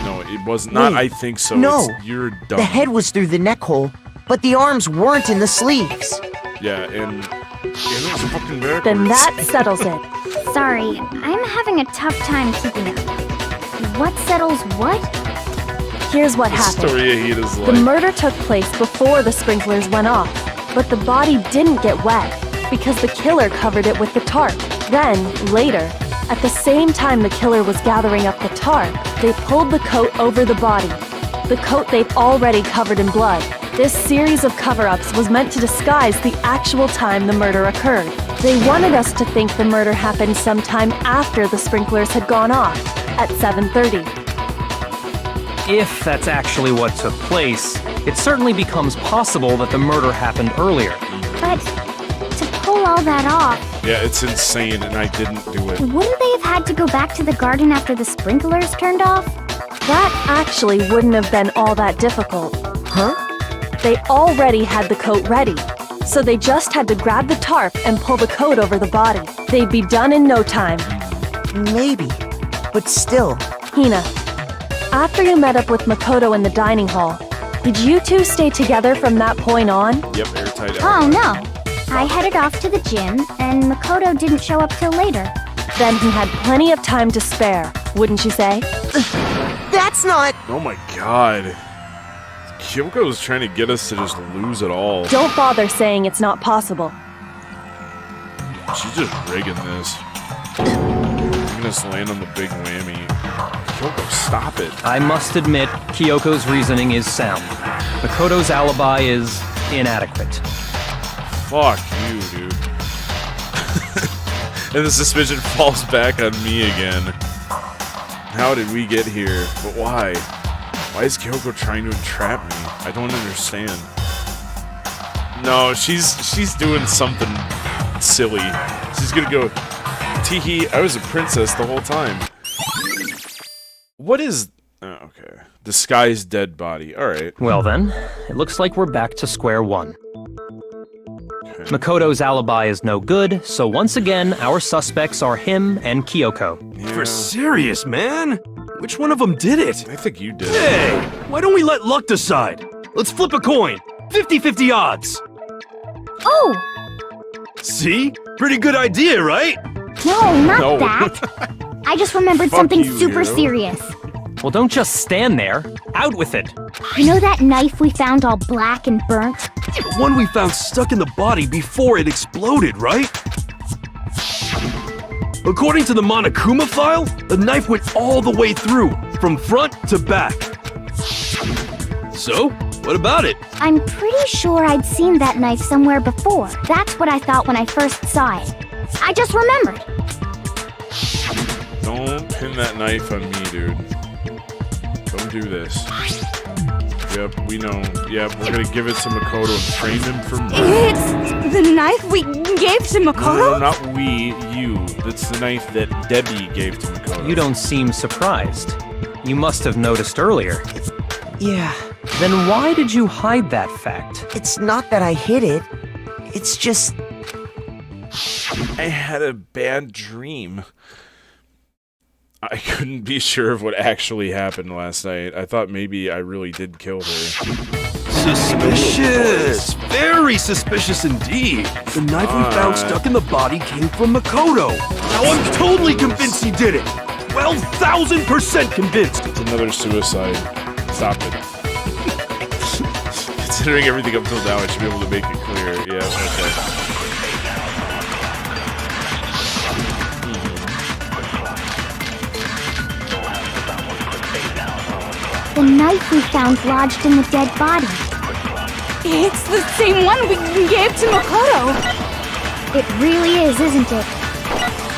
no, it was not. Wait, I think so. no. You're dumb. The head was through the neck hole, but the arms weren't in the sleeves. Yeah, and it was fucking backwards. Then that settles it. Sorry, I'm having a tough time keeping up. What settles what? Here's what The happened. story of Hina's The life. murder took place before the sprinklers went off, but the body didn't get wet because the killer covered it with the tarp. Then, later, at the same time the killer was gathering up the tarp, they pulled the coat over the body. The coat they'd already covered in blood. This series of cover-ups was meant to disguise the actual time the murder occurred. They wanted us to think the murder happened sometime after the sprinklers had gone off, at 7:30. If that's actually what took place, it certainly becomes possible that the murder happened earlier. But to pull all that off, Yeah, it's insane, and I didn't do it. wouldn't they have had to go back to the garden after the sprinklers turned off? That actually wouldn't have been all that difficult. Huh? They already had the coat ready, so they just had to grab the tarp and pull the coat over the body. They'd be done in no time. Maybe. But still, Hina, after you met up with Makoto in the dining hall, did you two stay together from that point on? Yep, airtight. Oh no. I headed off to the gym, and Makoto didn't show up till later. Then he had plenty of time to spare, wouldn't you say? that's not. Oh my god. Kyoko was trying to get us to just lose it all. Don't bother saying it's not possible. She's just rigging this. Making us land on the big whammy. Kyoko, stop it. I must admit, Kyoko's reasoning is sound. Makoto's alibi is inadequate. Fuck you, dude. And the suspicion falls back on me again. How did we get here? But why? Why is Kyoko trying to entrap me? I don't understand. No, she's doing something silly. She's gonna go, teehee, I was a princess the whole time. What is... Oh, okay. Disguised dead body. Alright. Well then, it looks like we're back to square one. Makoto's alibi is no good, so once again, our suspects are him and Kyoko. For serious, man? Which one of them did it? I think you did. Hey, why don't we let luck decide? Let's flip a coin. 50-50 odds. Oh! See? Pretty good idea, right? No, not No. that. I just remembered Fuck something you, super hero. serious. Well, don't just stand there. Out with it. You know that knife we found all black and burnt? The one we found stuck in the body before it exploded, right? According to the Monokuma file, the knife went all the way through, from front to back. So, what about it? I'm pretty sure I'd seen that knife somewhere before. That's what I thought when I first saw it. I just remembered. Don't pin that knife on me, dude. Don't do this. Yep, we know. Yep, we're gonna give it to Makoto and frame him for murder. It's the knife we gave to Makoto? No, not we, you. That's the knife that Debbie gave to Makoto. You don't seem surprised. You must have noticed earlier. Yeah, Then why did you hide that fact? it's not that I hid it. It's just. I had a bad dream. I couldn't be sure of what actually happened last night. I thought maybe I really did kill her. Suspicious! Very suspicious indeed. The knife we found stuck in the body came from Makoto. Now I'm totally convinced he did it. 12,000% convinced. It's another suicide. Stop it. Considering everything up till now, I should be able to make it clear. Yeah, okay. The knife we found lodged in the dead body. It's the same one we gave to Makoto. It really is, isn't it?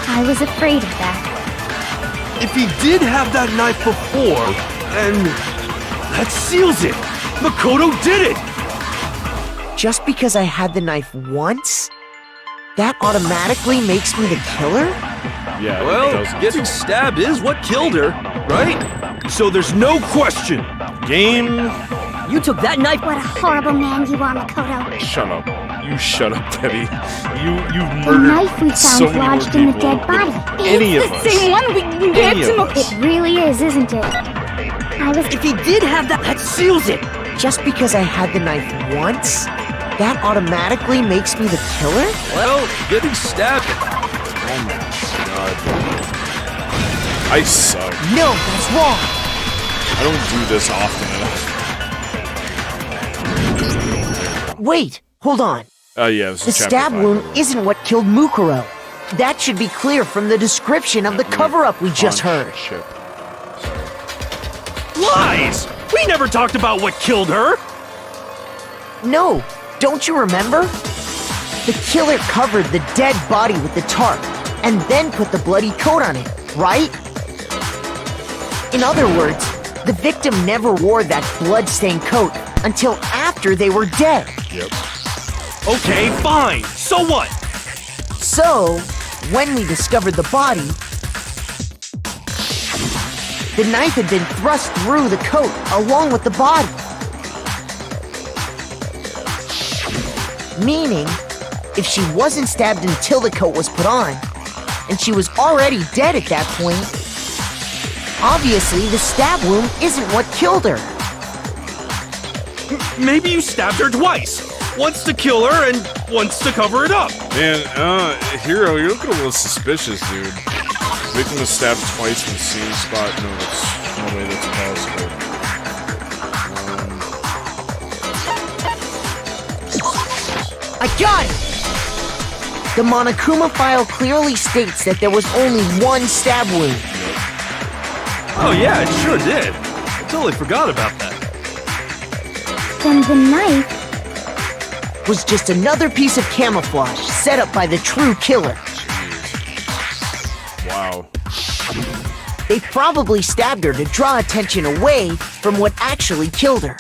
I was afraid of that. If he did have that knife before, then that seals it. Makoto did it. Just because I had the knife once? That automatically makes me the killer? Yeah, it Well, doesn't. getting stabbed is what killed her, right? So there's no question. Game. You took that knife. What a horrible man you are, Makoto. Shut up. You shut up, Debbie. You've The murdered knife we so found many more lodged in the people dead body. than any of It's us. the same one we gave Any to of Makoto. us. It really is, isn't it? I was. If he did have that seals it. Just because I had the knife once? That automatically makes me the killer? Well, getting stabbed. Oh my god. I suck. No, that's wrong. I don't do this often enough. Wait, hold on. Oh yeah, this The is chapter stab 5. wound isn't what killed Mukuro. That should be clear from the description of the cover-up we just heard. Shit. Lies! We never talked about what killed her. No, don't you remember? The killer covered the dead body with the tarp and then put the bloody coat on it, right? In other words, the victim never wore that blood-stained coat until after they were dead. Yep. Okay, fine. So what? So, when we discovered the body, the knife had been thrust through the coat along with the body. Meaning, if she wasn't stabbed until the coat was put on, and she was already dead at that point, obviously the stab wound isn't what killed her. Maybe you stabbed her twice. Once to kill her and once to cover it up. Man, Hero, you're looking a little suspicious, dude. Victim was stabbed twice in the same spot. No, that's no way that's possible. I got it! The Monokuma file clearly states that there was only one stab wound. Oh yeah, it sure did. I totally forgot about that. Then the knife. Was just another piece of camouflage set up by the true killer. Wow. They probably stabbed her to draw attention away from what actually killed her.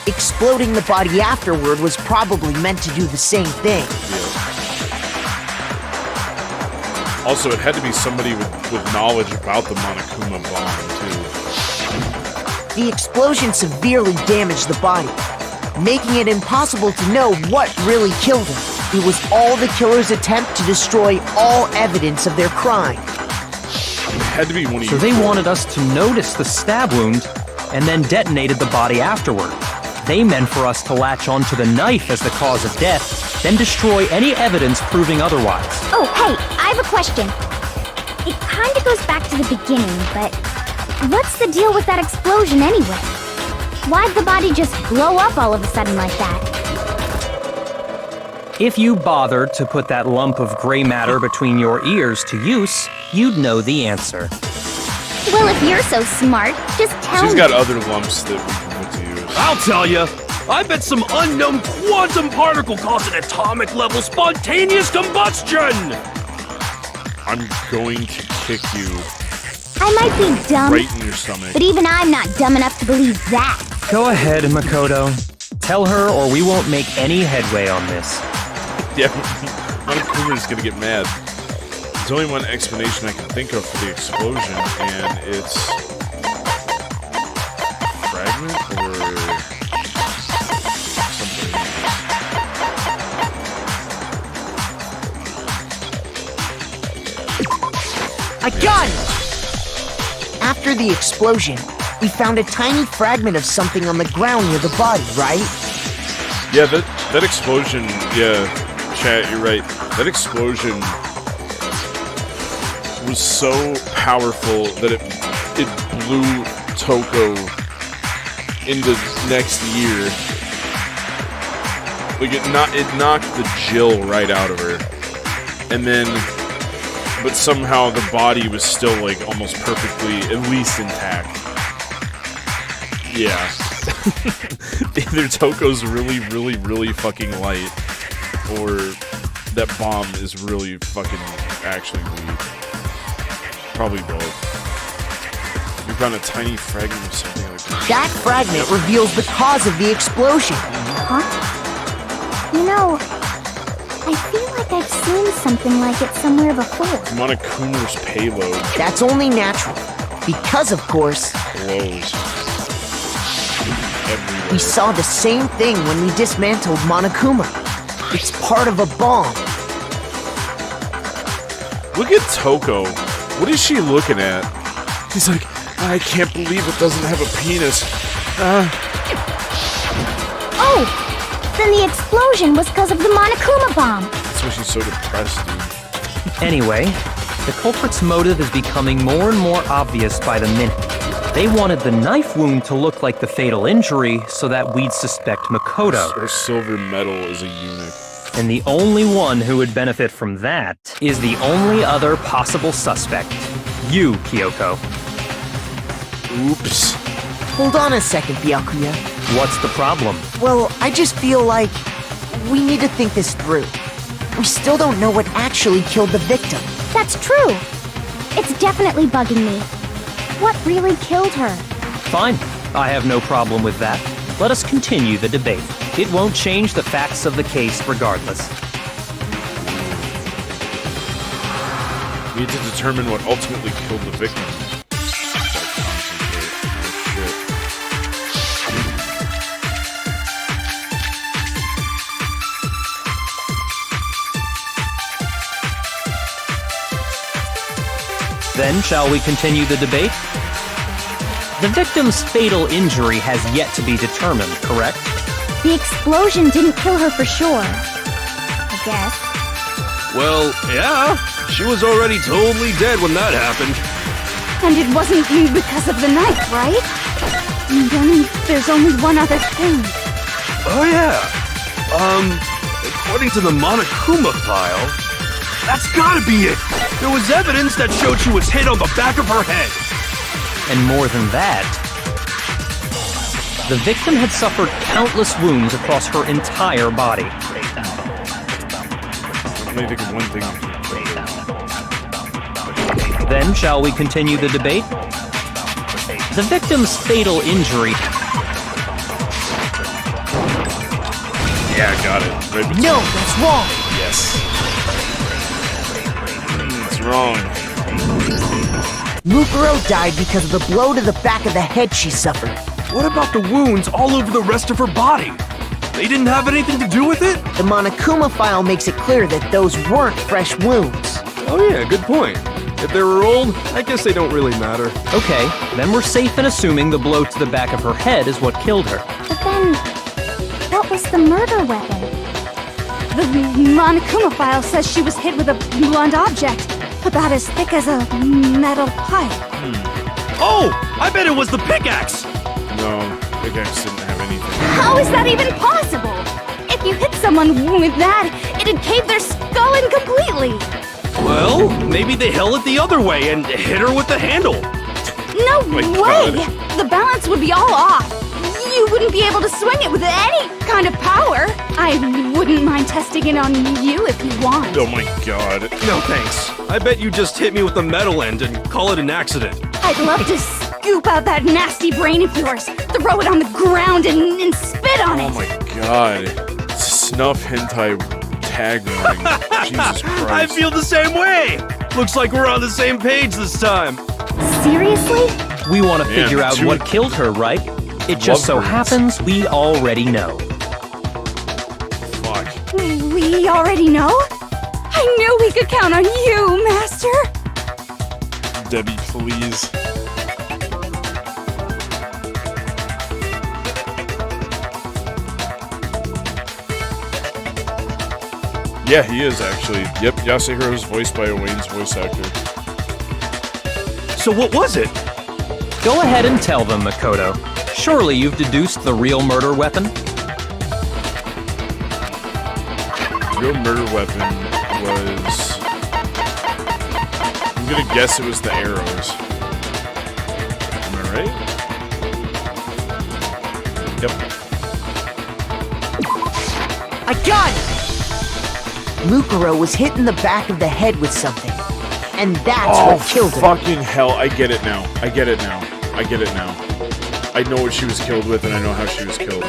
Exploding the body afterward was probably meant to do the same thing. Also, it had to be somebody with knowledge about the Monokuma bomb, too. The explosion severely damaged the body, making it impossible to know what really killed her. It was all the killer's attempt to destroy all evidence of their crime. It had to be one of you. So they wanted us to notice the stab wound and then detonated the body afterward. They meant for us to latch onto the knife as the cause of death then destroy any evidence proving otherwise. Oh, hey, I have a question. It kinda goes back to the beginning, but what's the deal with that explosion anyway? Why'd the body just blow up all of a sudden like that? If you bothered to put that lump of gray matter between your ears to use, you'd know the answer. Well, if you're so smart, just tell me. She's got other lumps that we can put to use. I'll tell you. I bet some unknown quantum particle caused an atomic level spontaneous combustion! I'm going to kick you I might be dumb, right in your stomach. but even I'm not dumb enough to believe that. Go ahead, Makoto. Tell her or we won't make any headway on this. Yeah, Monokuma's gonna get mad. There's only one explanation I can think of for the explosion, and it's fragment or something. I got it! After the explosion, we found a tiny fragment of something on the ground near the body, right? Yeah, that explosion. Yeah, chat, you're right. That explosion was so powerful that it blew Toko into next year. Like it knocked the Jill right out of her, and then, but somehow the body was still like almost perfectly, at least intact. Yeah. Either Toko's really, really, really fucking light, or that bomb is really fucking actually weak. Probably both. We found a tiny fragment of something like that. That fragment reveals the cause of the explosion. Huh? You know, I feel like I've seen something like it somewhere before. Monokuma's payload That's only natural. Because, of course, glows everywhere. we saw the same thing when we dismantled Monokuma. It's part of a bomb. Look at Toko. What is she looking at? He's like, I can't believe it doesn't have a penis. Oh! Then the explosion was because of the Monokuma bomb. That's why she's so depressed, dude. Anyway, the culprit's motive is becoming more and more obvious by the minute. They wanted the knife wound to look like the fatal injury so that we'd suspect Makoto. Her silver medal is a eunuch. And the only one who would benefit from that is the only other possible suspect. You, Kyoko. Oops. Hold on a second, Byakuya. What's the problem? Well, I just feel like we need to think this through. We still don't know what actually killed the victim. That's true. It's definitely bugging me. What really killed her? Fine. I have no problem with that. Let us continue the debate. It won't change the facts of the case regardless. We need to determine what ultimately killed the victim. Then, shall we continue the debate? The victim's fatal injury has yet to be determined, correct? The explosion didn't kill her for sure. I guess. Well, yeah. She was already totally dead when that happened. And it wasn't because of the knife, right? And then there's only one other thing. Oh, yeah. According to the Monokuma file, that's gotta be it. There was evidence that showed she was hit on the back of her head. And more than that, the victim had suffered countless wounds across her entire body. Let me think of one thing. Then, shall we continue the debate? The victim's fatal injury. Yeah, got it. Right between- No, that's wrong. Yes. It's wrong. Mukuro died because of the blow to the back of the head she suffered. What about the wounds all over the rest of her body? They didn't have anything to do with it? The Monokuma file makes it clear that those weren't fresh wounds. Oh yeah, good point. If they were old, I guess they don't really matter. Okay, then we're safe in assuming the blow to the back of her head is what killed her. But then, what was the murder weapon? The Monokuma file says she was hit with a blunt object, about as thick as a metal pipe. Oh, I bet it was the pickaxe. No, pickaxe didn't have anything. How is that even possible? If you hit someone with that, it'd cave their skull in completely. Well, maybe they held it the other way and hit her with the handle. No my way! God. The balance would be all off. You wouldn't be able to swing it with any kind of power. I wouldn't mind testing it on you if you want. Oh my god. No thanks. I bet you just hit me with the metal end and call it an accident. I'd love to scoop out that nasty brain of yours, throw it on the ground and spit on Oh it. my god. Snuff hentai tag warning. Jesus Christ. I feel the same way. Looks like we're on the same page this time. Seriously? We want to Man, figure out two- what killed her, right? It just so Lovebirds. happens we already know. Fuck. We already know? I knew we could count on you, Master. Debbie, please. Yeah, he is actually. Yep, Yasuhiro is voiced by Wayne's voice actor. So what was it? Go ahead and tell them, Makoto. Surely you've deduced the real murder weapon? Real murder weapon was. I'm gonna guess it was the arrows. Am I right? Yep. I got it! Mukuro was hit in the back of the head with something. And that's what killed her. Fucking hell. I get it now. I get it now. I get it now. I know what she was killed with and I know how she was killed.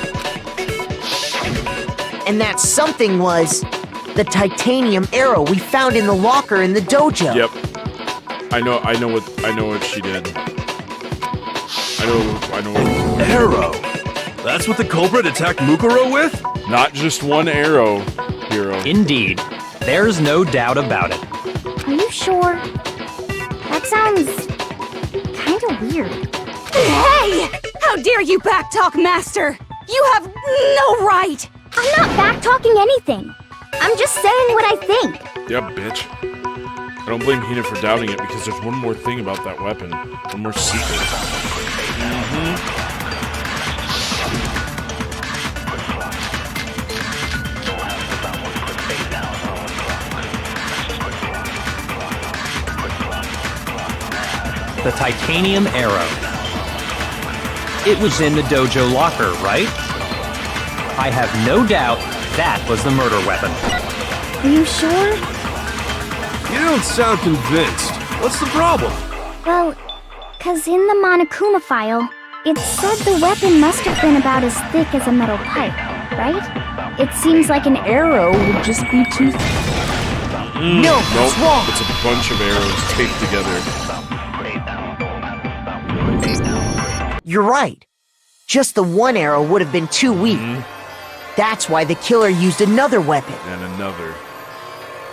And that something was the titanium arrow we found in the locker in the dojo. Yep. I know what she did. I know what, Arrow. That's what the culprit attacked Mukuro with? not just one arrow, hero. Indeed. There's no doubt about it. Are you sure? That sounds kind of weird. Hey! How dare you backtalk, Master? You have no right! I'm not backtalking anything. I'm just saying what I think. Yep, bitch. I don't blame Hina for doubting it because there's one more thing about that weapon. One more secret. The titanium arrow. It was in the dojo locker, right? I have no doubt that was the murder weapon. Are you sure? You don't sound convinced. What's the problem? Well, 'cause in the Monokuma file, it said the weapon must have been about as thick as a metal pipe, right? It seems like an arrow would just be too thick. No, Nope. that's wrong. It's a bunch of arrows taped together. You're right. Just the one arrow would have been too weak. That's why the killer used another weapon. And another.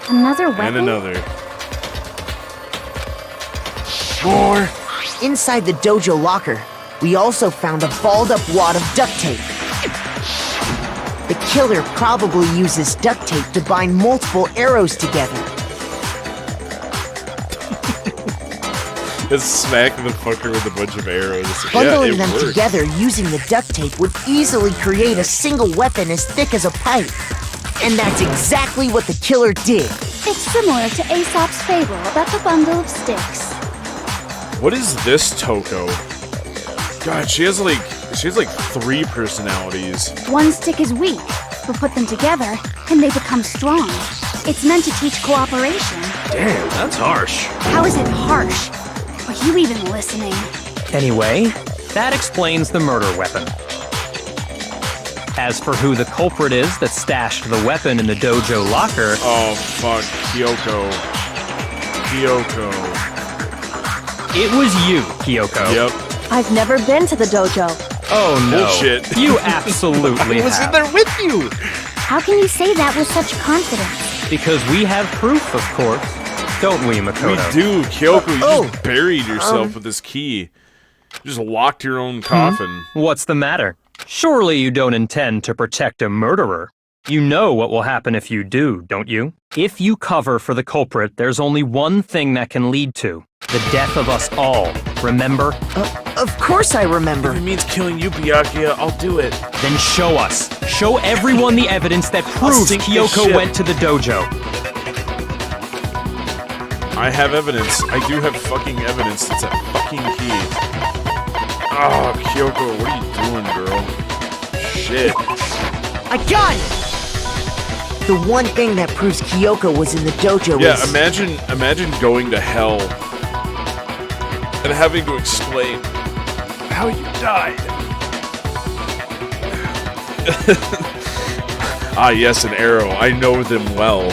Another weapon? And another. More. Inside the dojo locker, we also found a balled up wad of duct tape. The killer probably uses duct tape to bind multiple arrows together. Just smack the fucker with a bunch of arrows. Bundling yeah, them worked. together using the duct tape would easily create a single weapon as thick as a pipe. And that's exactly what the killer did. It's similar to Aesop's fable about the bundle of sticks. What is this Toko? God, she has like 3 personalities. One stick is weak, but put them together, and they become strong. It's meant to teach cooperation. Damn, that's harsh. How is it harsh? Are you even listening? Anyway, that explains the murder weapon. As for who the culprit is that stashed the weapon in the dojo locker, Oh fuck, Kyoko. Kyoko. it was you, Kyoko. Yep. I've never been to the dojo. Oh no. Bullshit. You absolutely I was in have. there with you. How can you say that with such confidence? Because we have proof, of course. Don't we, Makoto? We do, Kyoko. You Oh. just buried yourself with this key. You just locked your own coffin. What's the matter? Surely you don't intend to protect a murderer. You know what will happen if you do, don't you? If you cover for the culprit, there's only one thing that can lead to the death of us all. Remember? Of course I remember. If it means killing you, Byakuya, I'll do it. Then show us. Show everyone the evidence that proves sink this Kyoko ship. went to the dojo. I have evidence. I do have fucking evidence. It's a fucking key. Oh, Kyoko, what are you doing, girl? Shit. I got it! The one thing that proves Kyoko was in the dojo Yeah, is... imagine going to hell and having to explain how you died. Ah, yes, an arrow. I know them well.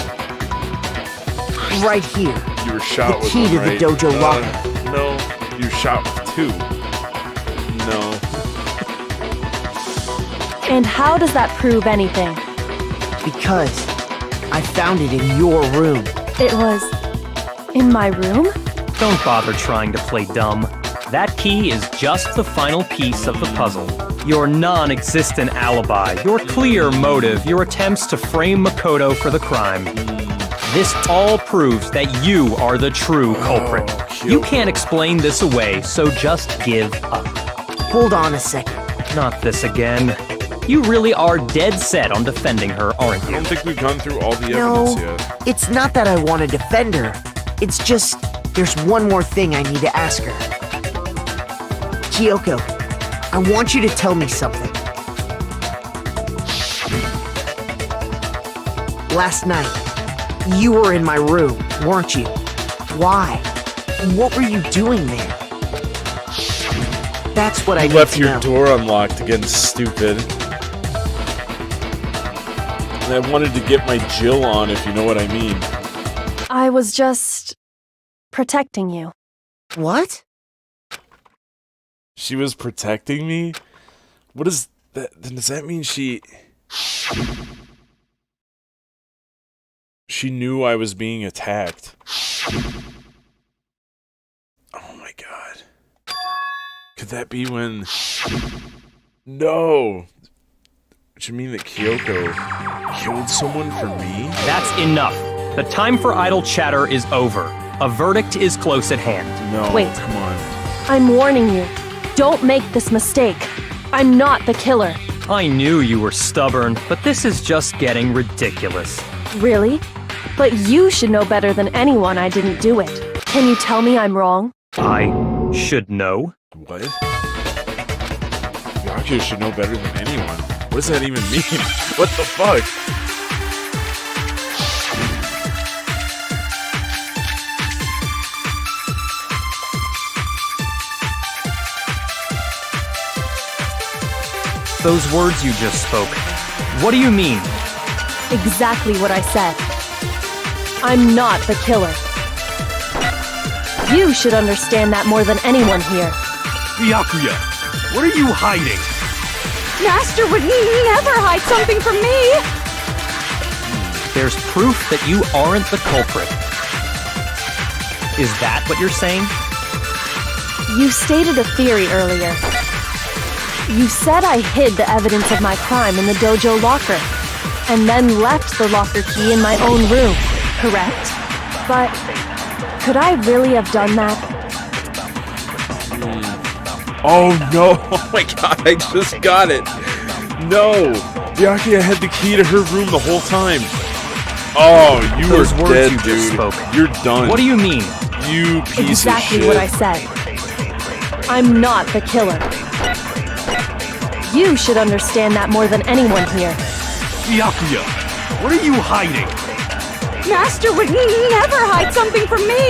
right here. You were shot The with key one, to the right? dojo locker. No, you were shot with two. No. And how does that prove anything? Because I found it in your room. It was in my room? Don't bother trying to play dumb. That key is just the final piece of the puzzle. Your non-existent alibi, your clear motive, your attempts to frame Makoto for the crime. This all proves that you are the true culprit. You can't explain this away, so just give up. Hold on a second. Not this again. You really are dead set on defending her, aren't I you? don't think we've gone through all the No, evidence yet. it's not that I want to defend her. It's just, there's one more thing I need to ask her. Kyoko, I want you to tell me something. Last night, you were in my room, weren't you? Why? What were you doing there? That's what I You need left to your know. door unlocked again, stupid. And I wanted to get my Jill on, if you know what I mean. I was just protecting you. What? She was protecting me? What is that? Then does that mean she knew I was being attacked? Oh my god. Could that be when... No! Which would mean that Kyoko killed someone for me? That's enough. The time for idle chatter is over. A verdict is close at hand. No, Wait. come on. I'm warning you. Don't make this mistake. I'm not the killer. I knew you were stubborn, but this is just getting ridiculous. Really? But you should know better than anyone I didn't do it. Can you tell me I'm wrong? I should know. What? Byakuya should know better than anyone. What does that even mean? What the fuck? Those words you just spoke. What do you mean? Exactly what I said. I'm not the killer. You should understand that more than anyone here. Byakuya, what are you hiding? Master would never hide something from me! There's proof that you aren't the culprit. Is that what you're saying? You stated a theory earlier. You said I hid the evidence of my crime in the dojo locker, and then left the locker key in my own room, correct? But could I really have done that? Oh no! Oh my god, I just got it! No! Byakuya had the key to her room the whole time. Oh, you Those were words dead, you just dude. spoke. You're done. What do you mean? You piece Exactly of shit. what I said. I'm not the killer. You should understand that more than anyone here. Byakuya, what are you hiding? Master would never hide something from me!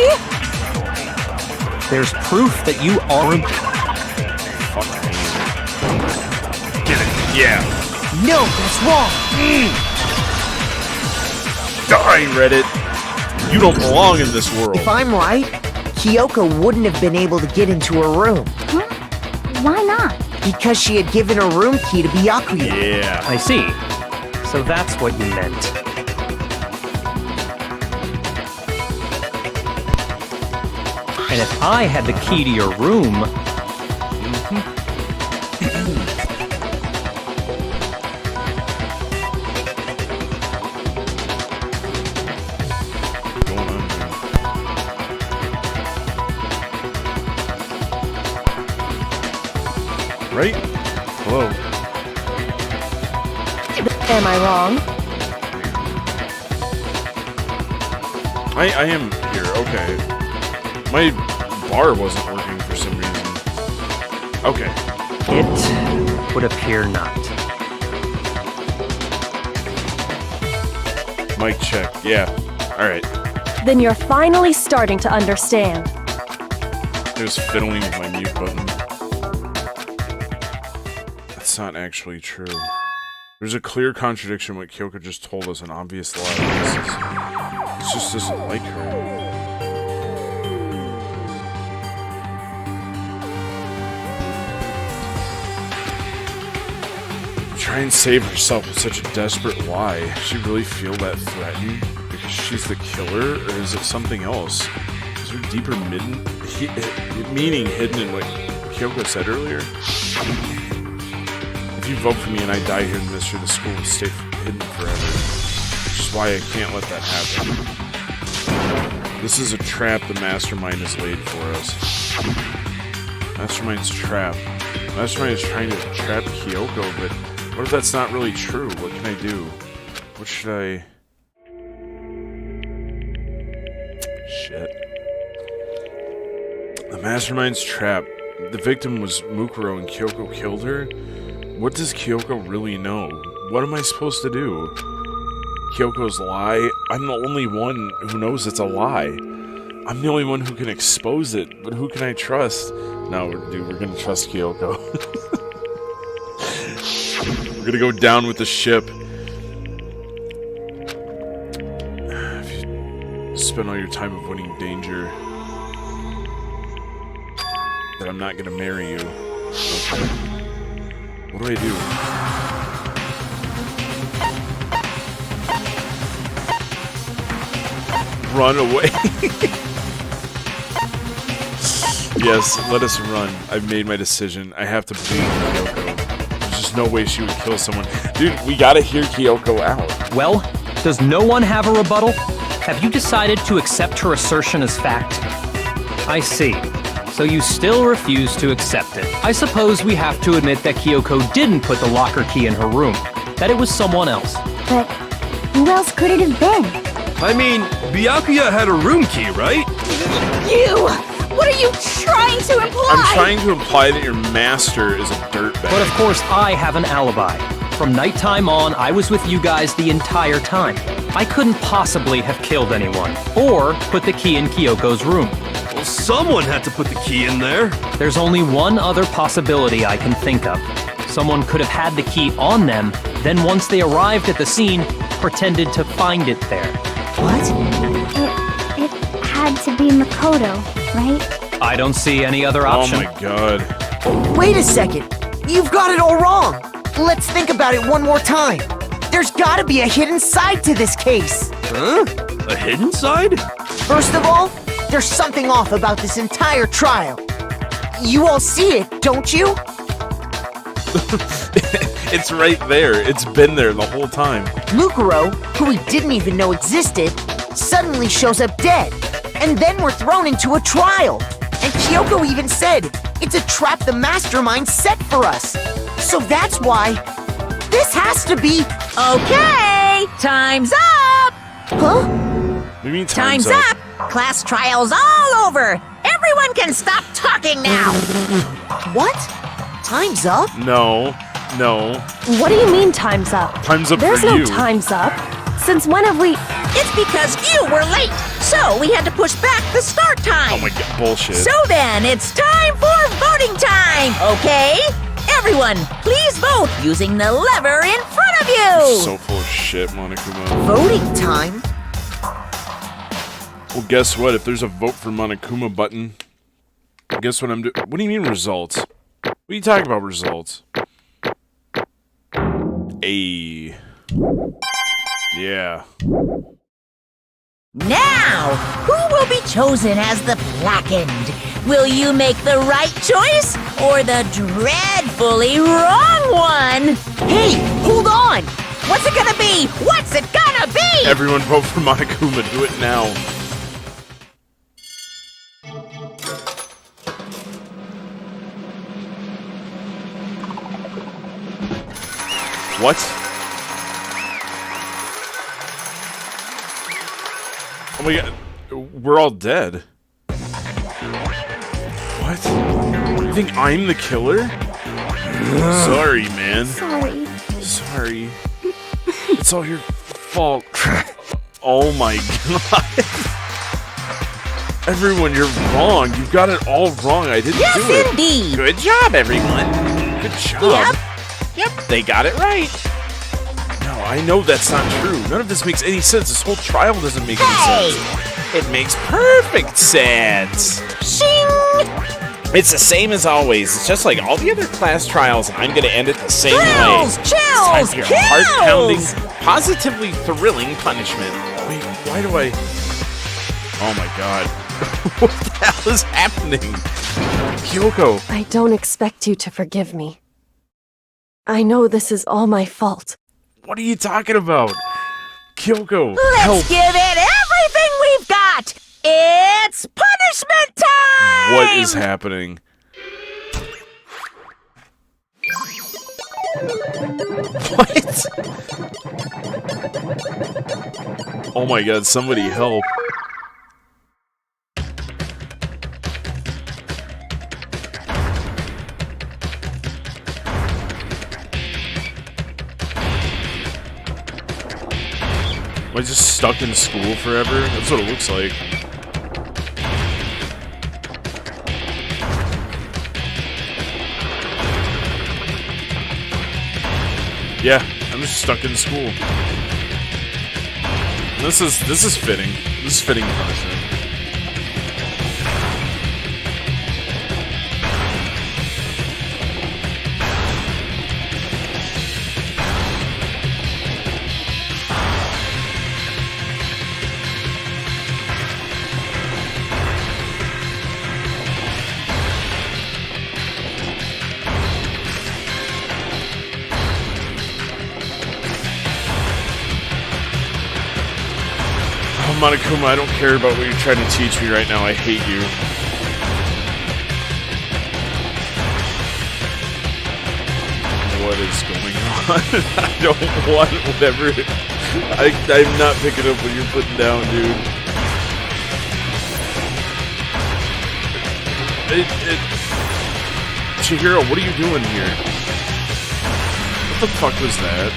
There's proof that you aren't. Fuck me. Get it? Yeah. No, that's wrong. Die, Reddit. You don't belong in this world. If I'm right, Kyoko wouldn't have been able to get into her room Why not? because she had given her room key to Byakuya. Yeah. I see. So that's what you meant. And if I had the key to your room, Right? Hello. Am I wrong? I am here, okay. My bar wasn't working for some reason. Okay. It would appear not. Mic check, yeah. Alright. Then you're finally starting to understand. Just fiddling with my mute button. That's not actually true. There's a clear contradiction in what Kyoko just told us, an obvious lie. It just doesn't like her. Try and save herself with such a desperate lie. Does she really feel that threatened because she's the killer, or is it something else? Is there deeper meaning hidden in what Kyoko said earlier? If you vote for me and I die here in the mystery, the school will stay hidden forever. Which is why I can't let that happen. This is a trap the Mastermind has laid for us. Mastermind's trap. Mastermind is trying to trap Kyoko, but what if that's not really true? What can I do? What should I... Shit. The Mastermind's trap. The victim was Mukuro and Kyoko killed her? What does Kyoko really know? What am I supposed to do? Kyoko's lie? I'm the only one who knows it's a lie. I'm the only one who can expose it, but who can I trust? No, dude, we're gonna trust Kyoko. We're gonna go down with the ship. If you spend all your time avoiding danger, then I'm not gonna marry you. Okay. What do I do? Run away. Yes, let us run. I've made my decision. I have to believe Kyoko. There's just no way she would kill someone. Dude, we gotta hear Kyoko out. Well, does no one have a rebuttal? Have you decided to accept her assertion as fact? I see. So you still refuse to accept it. I suppose we have to admit that Kyoko didn't put the locker key in her room. That it was someone else. But who else could it have been? I mean, Byakuya had a room key, right? You! What are you trying to imply? I'm trying to imply that your master is a dirtbag. But of course, I have an alibi. From nighttime on, I was with you guys the entire time. I couldn't possibly have killed anyone, or put the key in Kyoko's room. Well, someone had to put the key in there. There's only one other possibility I can think of. Someone could have had the key on them, then once they arrived at the scene, pretended to find it there. What? It had to be Makoto, right? I don't see any other option. Oh my god. Wait a second. You've got it all wrong. Let's think about it one more time. There's gotta be a hidden side to this case. Huh? A hidden side? First of all, there's something off about this entire trial. You all see it, don't you? It's right there. It's been there the whole time. Mukuro, who we didn't even know existed, suddenly shows up dead. And then we're thrown into a trial. And Kyoko even said, it's a trap the Mastermind set for us. So that's why this has to be... Okay, time's up! Huh? What do you mean time's up! Class trial's all over! Everyone can stop talking now! What? Time's up? No. No. What do you mean time's up? Time's up There's for no you. time's up. Since when have we... It's because you were late, so we had to push back the start time. Oh my god, bullshit. So then, it's time for voting time, okay? Everyone, please vote using the lever in front of you! So full of shit, Monokuma. Voting time? Well, guess what? If there's a vote for Monokuma button, guess what I'm doing? What do you mean results? What are you talking about, results? Ayy. Yeah. Now, who will be chosen as the blackened? Will you make the right choice or the dreadfully wrong one? Hey, hold on! What's it gonna be? What's it gonna be? Everyone vote for Monokuma. Do it now. What? Oh my god. We're all dead. What? You think I'm the killer? Sorry, man. Sorry. It's all your fault. Oh my god. Everyone, you're wrong. You got it all wrong. I didn't do it. Yes, indeed. Good job, everyone. Good job. Yep, they got it right. No, I know that's not true. None of this makes any sense. This whole trial doesn't make any sense. It makes perfect sense. Shing! It's the same as always. It's just like all the other class trials, and I'm going to end it the same Chills, way. chills, It's time for your heart-pounding, positively thrilling punishment. Wait, why do I... Oh my god. What the hell is happening? Kyoko. I don't expect you to forgive me. I know this is all my fault. What are you talking about? Kyoko, Let's help. give it everything we've got! It's punishment time! What is happening? What? Oh my god, somebody help. Am I just stuck in school forever? That's what it looks like. Yeah, I'm just stuck in school. This is fitting. This is fitting punishment. Monokuma, I don't care about what you're trying to teach me right now. I hate you. What is going on? I don't want whatever. I'm not picking up what you're putting down, dude. Chihiro, what are you doing here? What the fuck was that?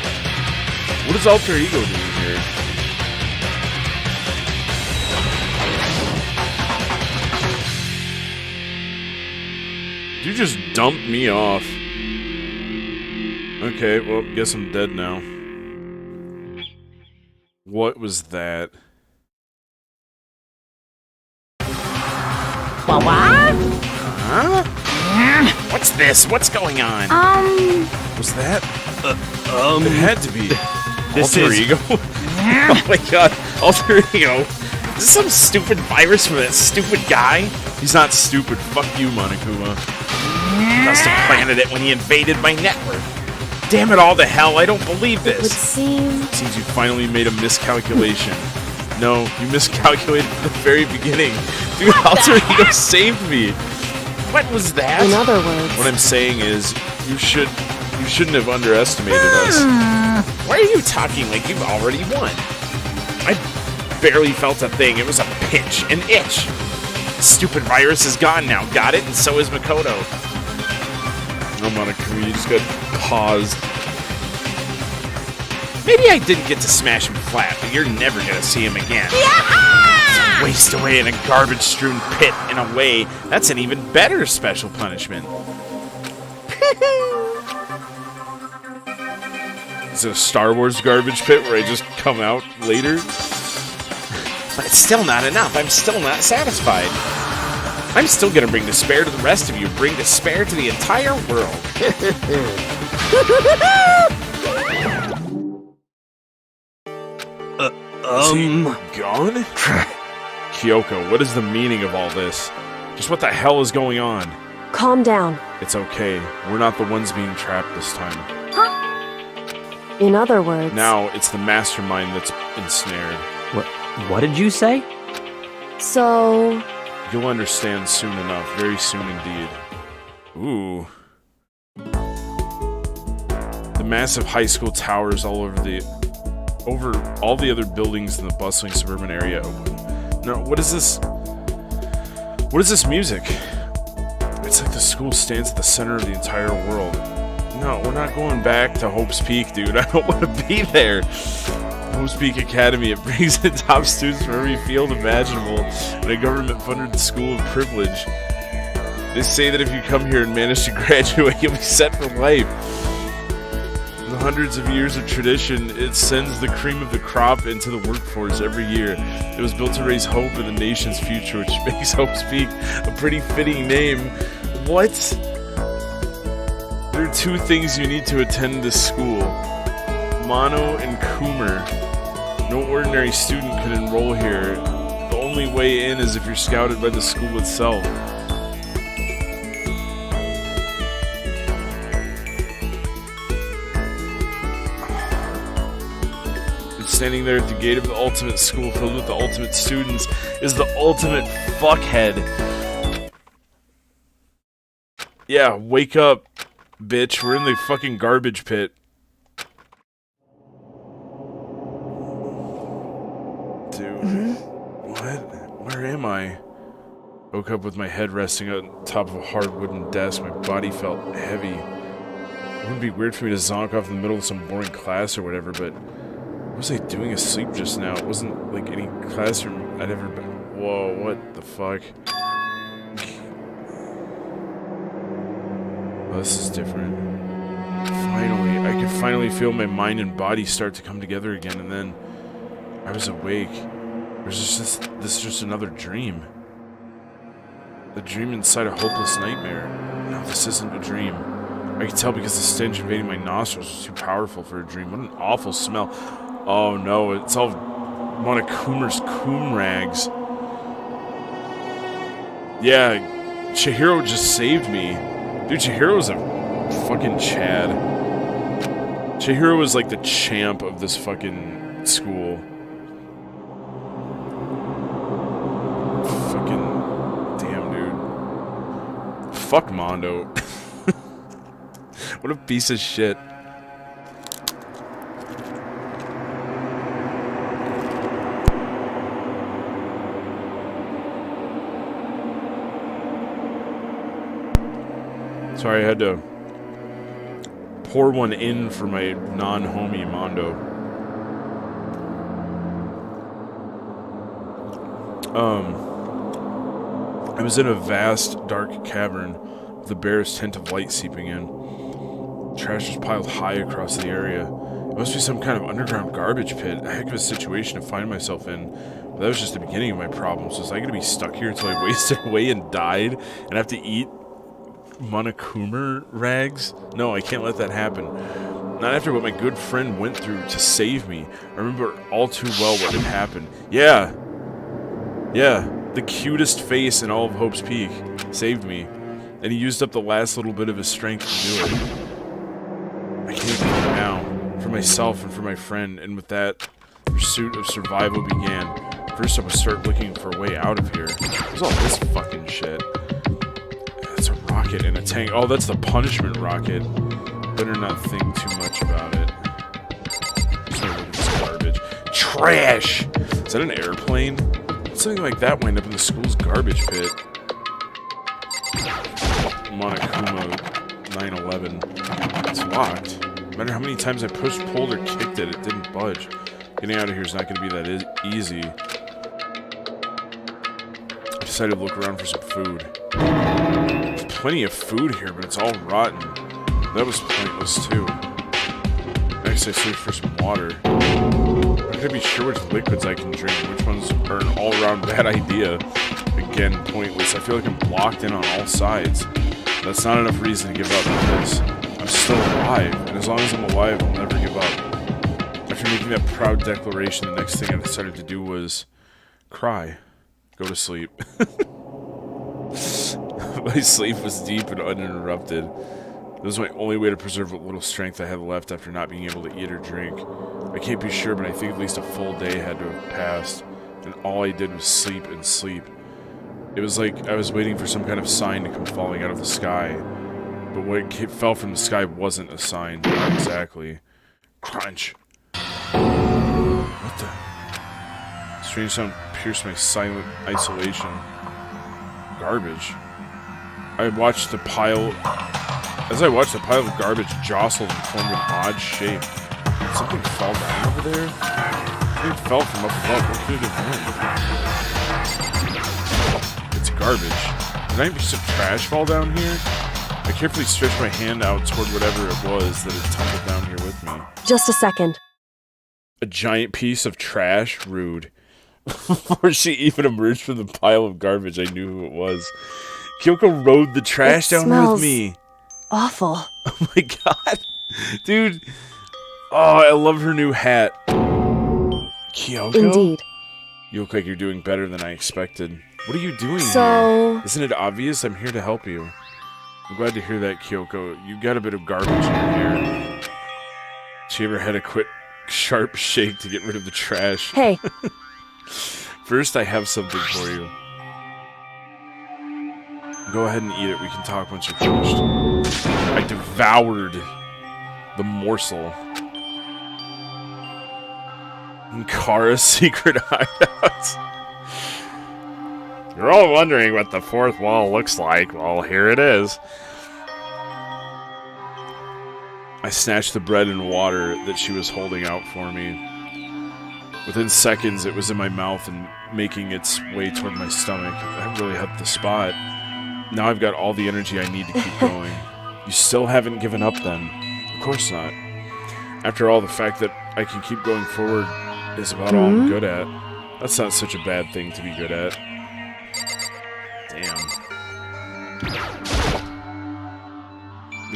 What is Alter Ego doing here? You just dumped me off. Okay, well, guess I'm dead now. What was that? What? Huh? What's this? What's going on? Was that? It had to be. This Alter is- Ego? Oh my god, Alter Ego. Is this some stupid virus from that stupid guy? He's not stupid. Fuck you, Monokuma. Must have planted it when he invaded my network. Damn it all to hell, I don't believe It would this. seem... Seems you finally made a miscalculation. No, you miscalculated from the very beginning. Dude, Alter Ego saved me. What was that? In other words, What I'm saying is, you shouldn't have underestimated us. Why are you talking like you've already won? I barely felt a thing. It was a pinch, an itch. Stupid virus is gone now. Got it? And so is Makoto. No, Monokuma, you just got paused. Maybe I didn't get to smash him flat, but you're never gonna see him again. Waste away in a garbage-strewn pit. In a way, that's an even better special punishment. Is it a Star Wars garbage pit where I just come out later? But it's still not enough. I'm still not satisfied. I'm still gonna bring despair to the rest of you. Bring despair to the entire world. Is he gone? Kyoko, what is the meaning of all this? Just what the hell is going on? calm down. It's okay. We're not the ones being trapped this time. In other words... Now it's the mastermind that's ensnared. What did you say? So... You'll understand soon enough. Very soon indeed. Ooh. The massive high school towers all over all the other buildings in the bustling suburban area. No, what is this? What is this music? It's like the school stands at the center of the entire world. No, we're not going back to Hope's Peak, dude. I don't want to be there. Hope's Peak Academy, it brings in top students from every field imaginable in a government-funded school of privilege. They say that if you come here and manage to graduate, you'll be set for life. The hundreds of years of tradition, it sends the cream of the crop into the workforce every year. It was built to raise hope in the nation's future, which makes Hope's Peak a pretty fitting name. What? There are two things you need to attend this school. Mono and Coomer. No ordinary student could enroll here. The only way in is if you're scouted by the school itself. Standing there at the gate of the ultimate school filled with the ultimate students is the ultimate fuckhead. Yeah, wake up, bitch. We're in the fucking garbage pit. Dude, what? Where am I? Woke up with my head resting on top of a hard wooden desk. My body felt heavy. It wouldn't be weird for me to zonk off in the middle of some boring class or whatever, but what was I doing asleep just now? It wasn't like any classroom I'd ever been. Whoa, what the fuck? Oh, this is different. Finally, I could finally feel my mind and body start to come together again, and then I was awake. This is just another dream. A dream inside a hopeless nightmare. No, this isn't a dream. I could tell because the stench invading my nostrils was too powerful for a dream. What an awful smell. Oh no, it's all one of Coomer's coom rags. Yeah, Chihiro just saved me. Dude, Chihiro was a fucking Chad. Chihiro was like the champ of this fucking school. Fucking damn, dude. Fuck Mondo. What a piece of shit. Sorry, I had to pour one in for my non-homie Mondo. I was in a vast, dark cavern with the barest hint of light seeping in. Trash was piled high across the area. It must be some kind of underground garbage pit. A heck of a situation to find myself in. But that was just the beginning of my problems. Was I going to be stuck here until I wasted away and died and have to eat Monokuma rags? No, I can't let that happen. Not after what my good friend went through to save me. I remember all too well what had happened. Yeah, the cutest face in all of Hope's Peak saved me. And he used up the last little bit of his strength to do it. I came here now, for myself and for my friend, and with that, the pursuit of survival began. First I would start looking for a way out of here. What's all this fucking shit? It's a rocket and a tank. Oh, that's the punishment rocket. Better not think too much about it. Just look at this garbage. Trash! Is that an airplane? Something like that wind up in the school's garbage pit. Monokuma 911. It's locked. No matter how many times I pushed, pulled, or kicked it, it didn't budge. Getting out of here is not going to be that easy. I decided to look around for some food. There's plenty of food here, but it's all rotten. That was pointless too. Next I searched for some water. I gotta be sure which liquids I can drink, which ones are an all-around bad idea. Again, pointless. I feel like I'm blocked in on all sides. That's not enough reason to give up on this. I'm still alive, and as long as I'm alive, I'll never give up. After making that proud declaration, the next thing I decided to do was cry. Go to sleep. My sleep was deep and uninterrupted. It was my only way to preserve what little strength I had left after not being able to eat or drink. I can't be sure, but I think at least a full day had to have passed, and all I did was sleep and sleep. It was like I was waiting for some kind of sign to come falling out of the sky. but what fell from the sky wasn't a sign. Exactly. Crunch. What the? Strange sound pierced my silent isolation. Garbage. As I watched the pile of garbage jostle and form an odd shape. Did something fall down over there? It fell from up above. What could it have been? It's garbage. Did I just some trash fall down here? I carefully stretched my hand out toward whatever it was that had tumbled down here with me. Just a second. A giant piece of trash? Rude. Before she even emerged from the pile of garbage, I knew who it was. Kyoko rode the trash down with me. Awful. Oh my god. Dude. Oh, I love her new hat. Kyoko? Indeed. You look like you're doing better than I expected. What are you doing So... here? Isn't it obvious? I'm here to help you. I'm glad to hear that, Kyoko. You got a bit of garbage in your hair. She ever had a quick, sharp shake to get rid of the trash? Hey. First, I have something for you. Go ahead and eat it. We can talk once you're finished. I devoured the morsel. Kara's secret hideout. You're all wondering what the fourth wall looks like. Well, here it is. I snatched the bread and water that she was holding out for me. Within seconds, it was in my mouth and making its way toward my stomach. That really helped the spot. Now I've got all the energy I need to keep going. You still haven't given up then? Of course not. After all, the fact that I can keep going forward is about all I'm good at. That's not such a bad thing to be good at. Damn.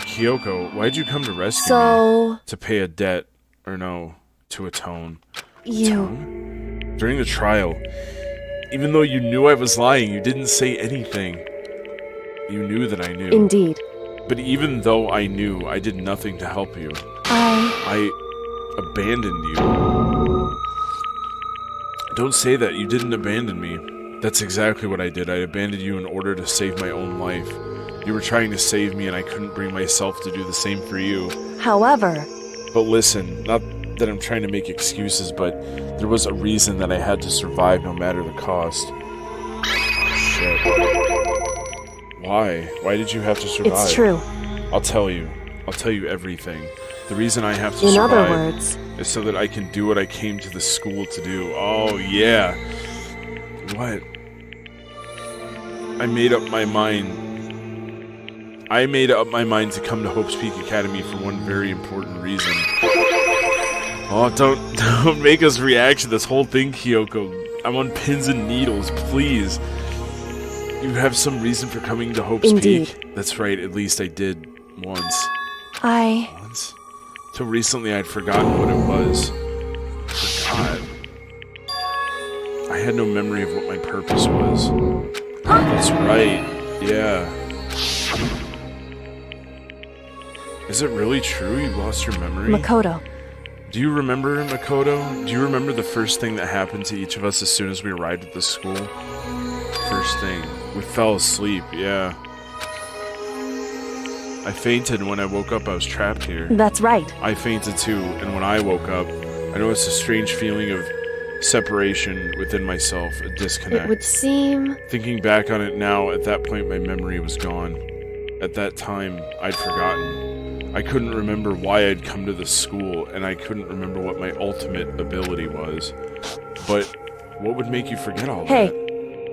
Kyoko, why'd you come to rescue me? To pay a debt. Or no, to atone. Atone? During the trial, even though you knew I was lying, you didn't say anything. You knew that I knew. Indeed. But even though I knew, I did nothing to help you. I abandoned you. Don't say that. You didn't abandon me. That's exactly what I did. I abandoned you in order to save my own life. You were trying to save me, and I couldn't bring myself to do the same for you. However... But listen, not that I'm trying to make excuses, but there was a reason that I had to survive no matter the cost. Shit. Why? Why did you have to survive? It's true. I'll tell you. I'll tell you everything. The reason I have to In survive other words... is so that I can do what I came to the school to do. Oh, yeah. What? I made up my mind. I made up my mind to come to Hope's Peak Academy for one very important reason. Oh, don't make us react to this whole thing, Kyoko. I'm on pins and needles, please. You have some reason for coming to Hope's Peak? That's right, at least I did once. Once? Till recently I'd forgotten what it was. Forgot. I had no memory of what my purpose was. That's right, yeah. Is it really true you lost your memory? Makoto. Do you remember, Makoto? Do you remember the first thing that happened to each of us as soon as we arrived at the school? First thing. We fell asleep, yeah. I fainted, and when I woke up, I was trapped here. That's right. I fainted too, and when I woke up, I noticed a strange feeling of separation within myself, a disconnect. It would seem... Thinking back on it now, at that point my memory was gone. At that time, I'd forgotten. I couldn't remember why I'd come to this school, and I couldn't remember what my ultimate ability was. But what would make you forget all that?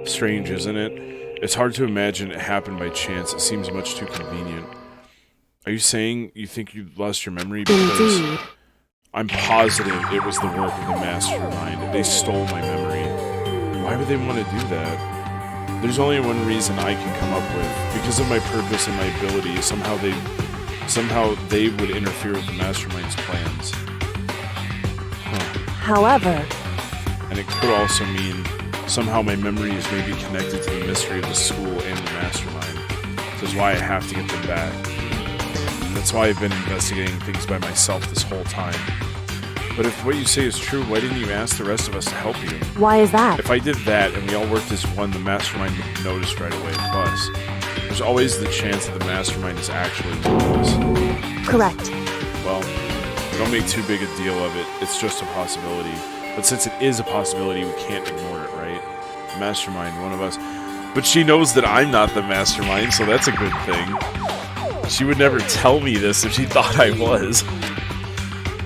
Strange, isn't it? It's hard to imagine it happened by chance. It seems much too convenient. Are you saying you think you lost your memory because... Indeed. I'm positive it was the work of the mastermind. They stole my memory. Why would they want to do that? There's only one reason I can come up with. Because of my purpose and my ability, somehow they would interfere with the mastermind's plans. However... And it could also mean somehow my memories may be connected to the mystery of the school and the mastermind. Which is why I have to get them back. That's why I've been investigating things by myself this whole time. But if what you say is true, why didn't you ask the rest of us to help you? Why is that? If I did that and we all worked as one, the mastermind would notice right away. Plus, there's there's always the chance that the mastermind is actually Lucas. Correct. Well, don't make too big a deal of it. It's just a possibility. But since it is a possibility, we can't ignore it, right? Mastermind, one of us. But she knows that I'm not the mastermind, so that's a good thing. She would never tell me this if she thought I was.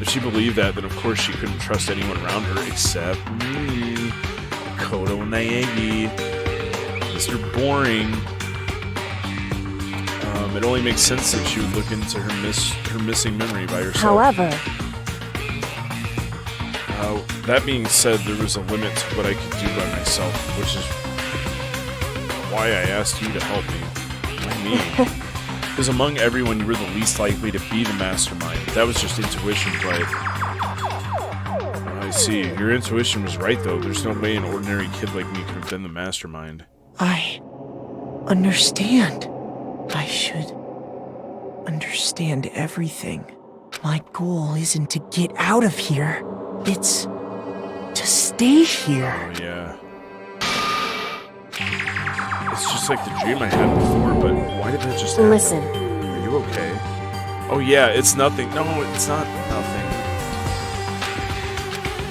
If she believed that, then of course she couldn't trust anyone around her except me. Kodo Naegi. Mr. Boring. It only makes sense that she would look into her missing memory by herself. However, that being said, there was a limit to what I could do by myself, which is why I asked you to help me. Why me? Because among everyone, you were the least likely to be the mastermind. That was just intuition, but... I see. Your intuition was right, though. There's no way an ordinary kid like me could have been the mastermind. I understand. I should understand everything. My goal isn't to get out of here. It's to stay here. Oh, yeah. It's just like the dream I had before, but why did that just happen? listen. Are you okay? Oh, yeah, it's nothing. No, it's not nothing.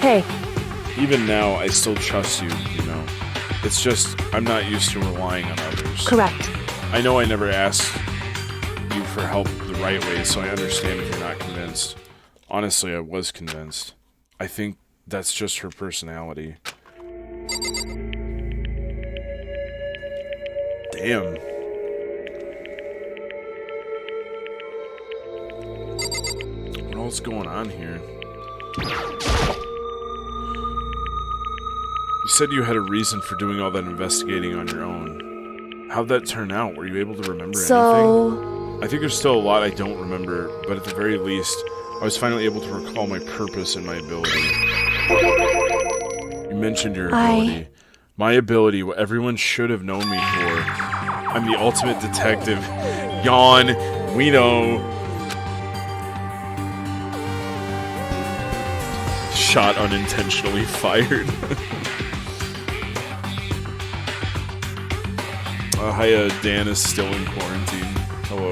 Hey, Even now, I still trust you, you know. It's just, I'm not used to relying on others. correct. I know I never asked you for help the right way, so I understand if you're not convinced. Honestly, I was convinced. I think that's just her personality. Damn. What all's going on here? You said you had a reason for doing all that investigating on your own. How'd that turn out? Were you able to remember anything? I think there's still a lot I don't remember, but at the very least, I was finally able to recall my purpose and my ability. You mentioned your ability. My ability, what everyone should have known me for. I'm the ultimate detective. Yawn. We know. Shot unintentionally fired. Hi, Dan is still in quarantine. Hello.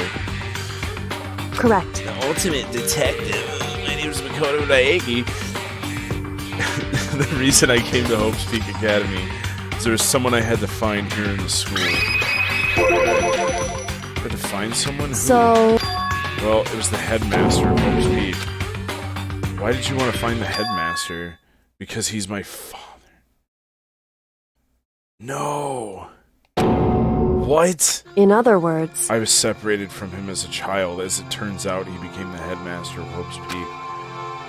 Correct. The ultimate detective. My name's Makoto Daegi. The reason I came to Hope's Peak Academy is there was someone I had to find here in the school. I had to find someone? Who? So, Well, it was the headmaster of Hope's Peak. Why did you want to find the headmaster? Because he's my father. No. What? in other words, I was separated from him as a child. As it turns out, he became the headmaster of Hope's Peak.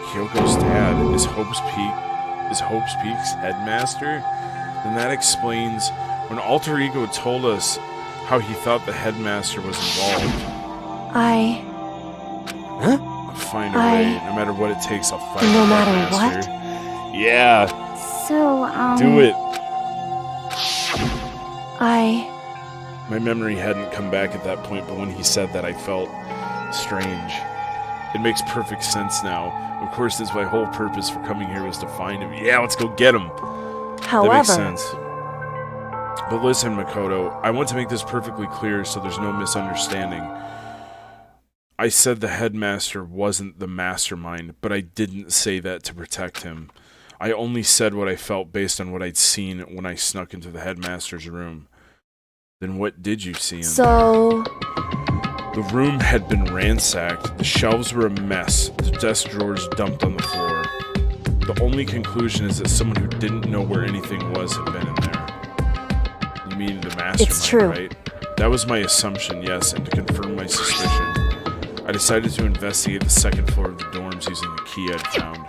Kyoko's dad is Hope's Peak's headmaster? Then that explains when Alter Ego told us how he thought the headmaster was involved. I'll find a way. No matter what it takes, I'll find No the matter headmaster. Yeah, So, do it. I My memory hadn't come back at that point, but when he said that, I felt strange. It makes perfect sense now. Of course, that's my whole purpose for coming here was to find him. Yeah, let's go get him. That makes however, sense. But listen, Makoto, I want to make this perfectly clear so there's no misunderstanding. I said the headmaster wasn't the mastermind, but I didn't say that to protect him. I only said what I felt based on what I'd seen when I snuck into the headmaster's room. Then what did you see in there? so, The room had been ransacked, the shelves were a mess, the desk drawers dumped on the floor. The only conclusion is that someone who didn't know where anything was had been in there. You mean the mastermind, It's true. right? That was my assumption, yes, and to confirm my suspicion, I decided to investigate the second floor of the dorms using the key I'd found.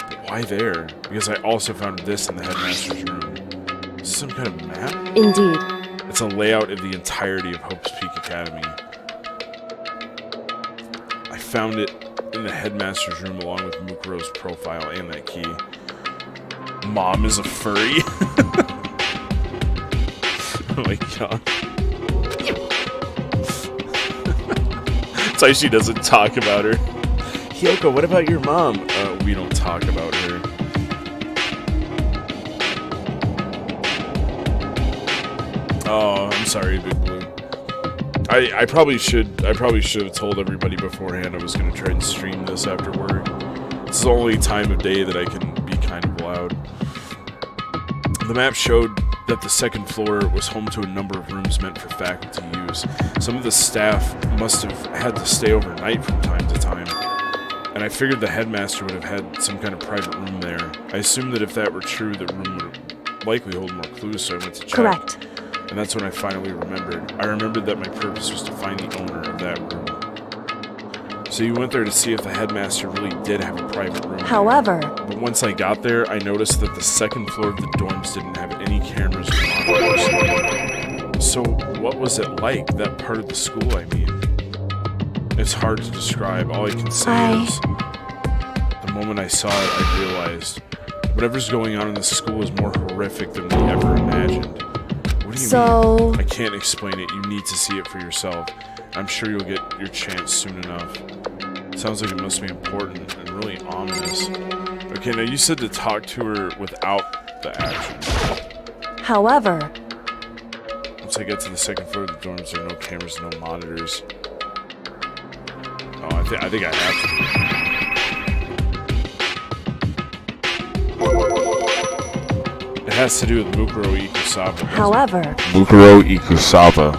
But why there? Because I also found this in the headmaster's room. Is this some kind of map? indeed. It's a layout of the entirety of Hope's Peak Academy. I found it in the headmaster's room along with Mukuro's profile and that key. Mom is a furry. Oh my god. That's why she doesn't talk about her. Hyoko, what about your mom? We don't talk about her. Oh, I'm sorry, Big Blue. I probably should have told everybody beforehand I was going to try and stream this after work. It's the only time of day that I can be kind of loud. The map showed that the second floor was home to a number of rooms meant for faculty use. Some of the staff must have had to stay overnight from time to time, and I figured the headmaster would have had some kind of private room there. I assumed that if that were true, the room would likely hold more clues, so I went to check. Correct. And that's when I finally remembered. I remembered that my purpose was to find the owner of that room. So you went there to see if the headmaster really did have a private room. However, But once I got there, I noticed that the second floor of the dorms didn't have any cameras or monitors. So what was it like, that part of the school, I mean? It's hard to describe. All I can say is, the moment I saw it, I realized whatever's going on in this school is more horrific than we ever imagined. What do you mean? I can't explain it. You need to see it for yourself. I'm sure you'll get your chance soon enough. Sounds like it must be important and really ominous. Okay, now you said to talk to her without the action. however, Once I get to the second floor of the dorms, there are no cameras, no monitors. Oh, I think I have to. It has to do with Mukuro Ikusaba. however, Mukuro Ikusaba.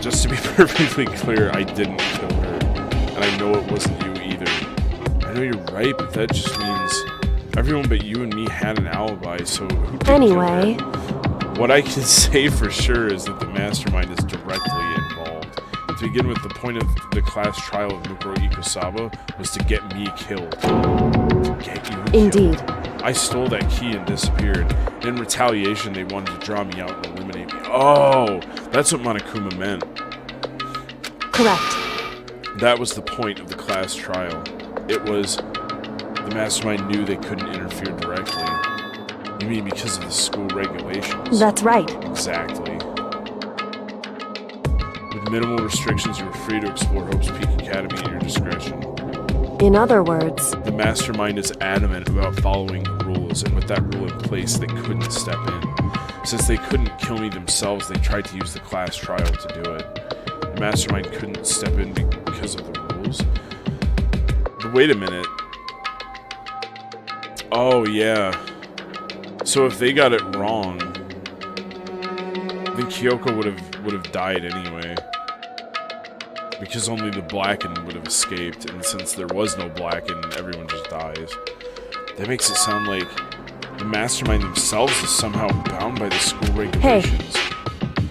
Just to be perfectly clear, I didn't kill her. And I know it wasn't you either. I know you're right, but that just means everyone but you and me had an alibi, so who did anyway, kill her? What I can say for sure is that the mastermind is directly involved. To begin with, the point of the class trial of Mukuro Ikusaba was to get me killed. To get you killed. indeed, I stole that key and disappeared. In retaliation, they wanted to draw me out and eliminate me. Oh, that's what Monokuma meant. correct, That was the point of the class trial. It was the mastermind knew they couldn't interfere directly. You mean because of the school regulations? that's right, Exactly. With minimal restrictions, you were free to explore Hope's Peak Academy at your discretion. in other words, The mastermind is adamant about following rules, and with that rule in place, they couldn't step in. Since they couldn't kill me themselves, they tried to use the class trial to do it. The mastermind couldn't step in because of the rules. But wait a minute. Oh, yeah. So if they got it wrong, then Kyoko would have died anyway. Because only the Blackened would have escaped, and since there was no Blackened, everyone just dies. That makes it sound like the mastermind themselves is somehow bound by the school regulations.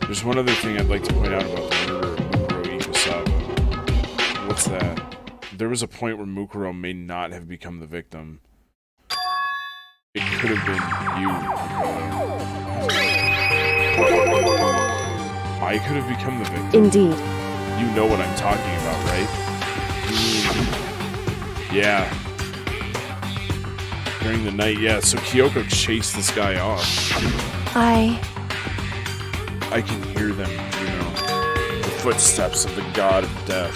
There's one other thing I'd like to point out about the murder of Mukuro Ikusaba. What's that? There was a point where Mukuro may not have become the victim. It could have been you. I could have become the victim. indeed, You know what I'm talking about, right? Yeah. During the night, yeah. So Kyoko chased this guy off. I can hear them, you know. The footsteps of the god of death.